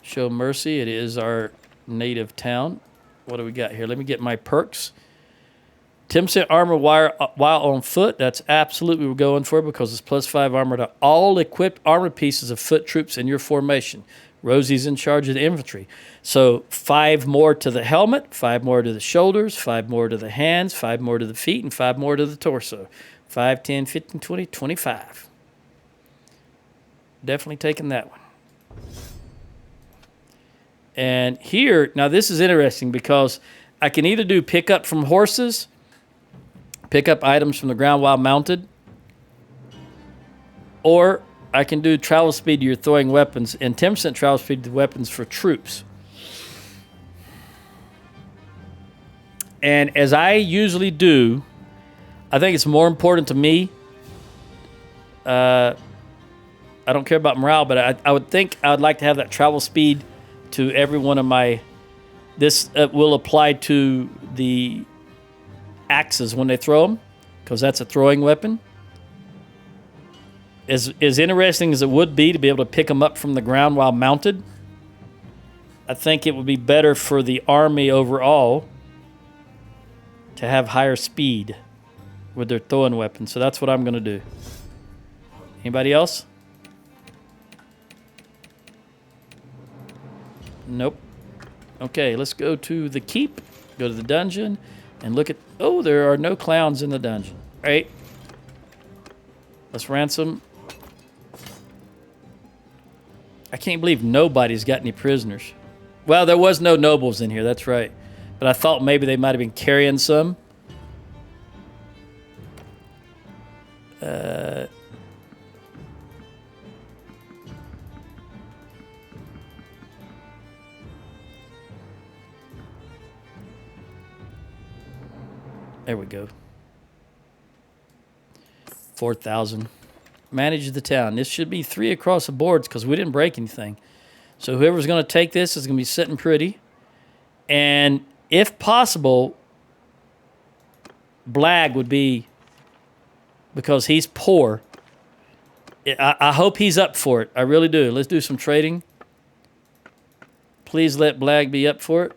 Show mercy. It is our native town. What do we got here? Let me get my perks. 10% armor while on foot. That's absolutely what we're going for because it's +5 armor to all equipped armor pieces of foot troops in your formation. Rosie's in charge of the infantry. So 5 more to the helmet, 5 more to the shoulders, 5 more to the hands, 5 more to the feet, and 5 more to the torso. 5, 10, 15, 20, 25. Definitely taking that one. And here, now this is interesting because I can either do pick up from horses, pick up items from the ground while mounted, or I can do travel speed to your throwing weapons and 10% travel speed to weapons for troops. And as I usually do, I think it's more important to me. I don't care about morale, but I would think I would like to have that travel speed to every one of my... This will apply to the axes when they throw them, because that's a throwing weapon. As interesting as it would be to be able to pick them up from the ground while mounted, I think it would be better for the army overall to have higher speed with their throwing weapons. So that's what I'm going to do. Anybody else? Nope. Okay, let's go to the keep. Go to the dungeon and look at... Oh, there are no clowns in the dungeon. All right. Let's ransom. I can't believe nobody's got any prisoners. Well, there was no nobles in here. That's right. But I thought maybe they might have been carrying some. There we go. 4,000. Manage the town. This should be 3 across the boards because we didn't break anything. So whoever's going to take this is going to be sitting pretty. And if possible, Blag would be, because he's poor. I hope he's up for it. I really do. Let's do some trading. Please let Blag be up for it.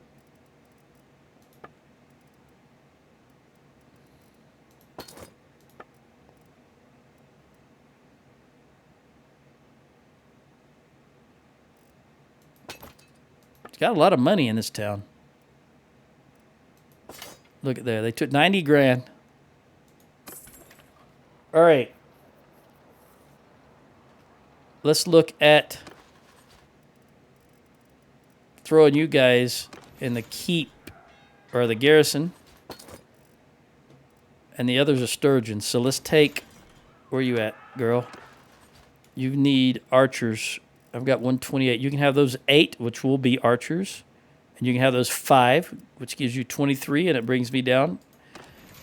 He's got a lot of money in this town. Look at there. They took 90 grand. All right. Let's look at throwing you guys in the keep or the garrison. And the others are sturgeons. So let's take... Where are you at, girl? You need archers. I've got 128. You can have those 8, which will be archers. And you can have those 5, which gives you 23, and it brings me down.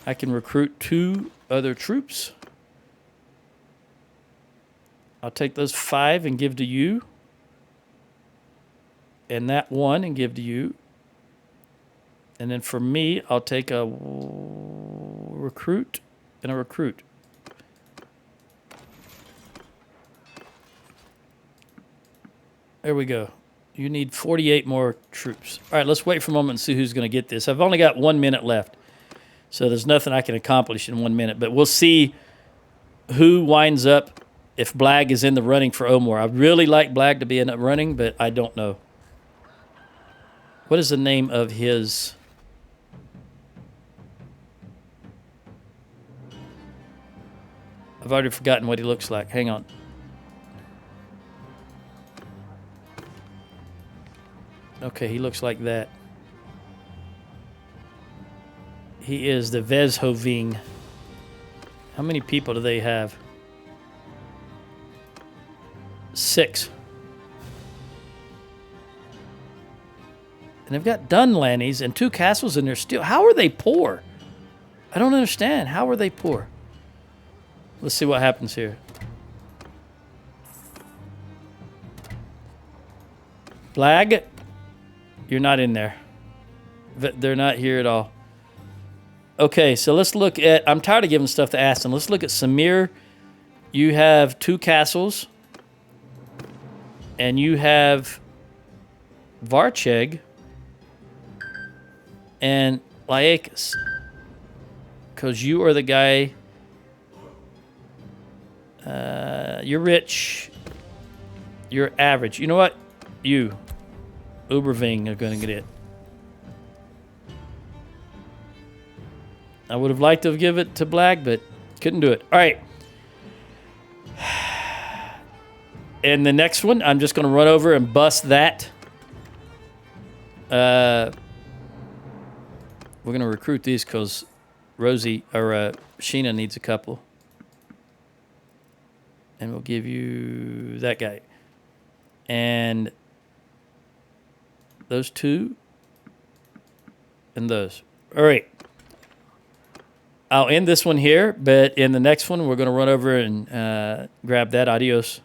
I can recruit 2 other troops. I'll take those 5 and give to you. And that 1 and give to you. And then for me, I'll take a recruit and a recruit. There we go. You need 48 more troops. All right, let's wait for a moment and see who's going to get this. I've only got 1 minute left, so there's nothing I can accomplish in 1 minute. But we'll see who winds up if Blag is in the running for Omor. I really like Blag to be in the running, but I don't know. What is the name of his... I've already forgotten what he looks like. Hang on. Okay, he looks like that. He is the Vezhoving. How many people do they have? 6. And they've got Dunlannies and 2 castles in there still. How are they poor? I don't understand. How are they poor? Let's see what happens here. Blag, you're not in there. They're not here at all. Okay, so let's look at... I'm tired of giving stuff to Aston. Let's look at Samir. You have 2 castles. And you have Varcheg and Laicus. Because you are the guy... you're rich. You're average. You know what? You, Uberving, are going to get it. I would have liked to have given it to Blag, but couldn't do it. All right. And the next one, I'm just going to run over and bust that. We're going to recruit these because Rosie, or Sheena needs a couple. And we'll give you that guy. And those 2. And those. All right. I'll end this one here, but in the next one, we're going to run over and grab that. Adios.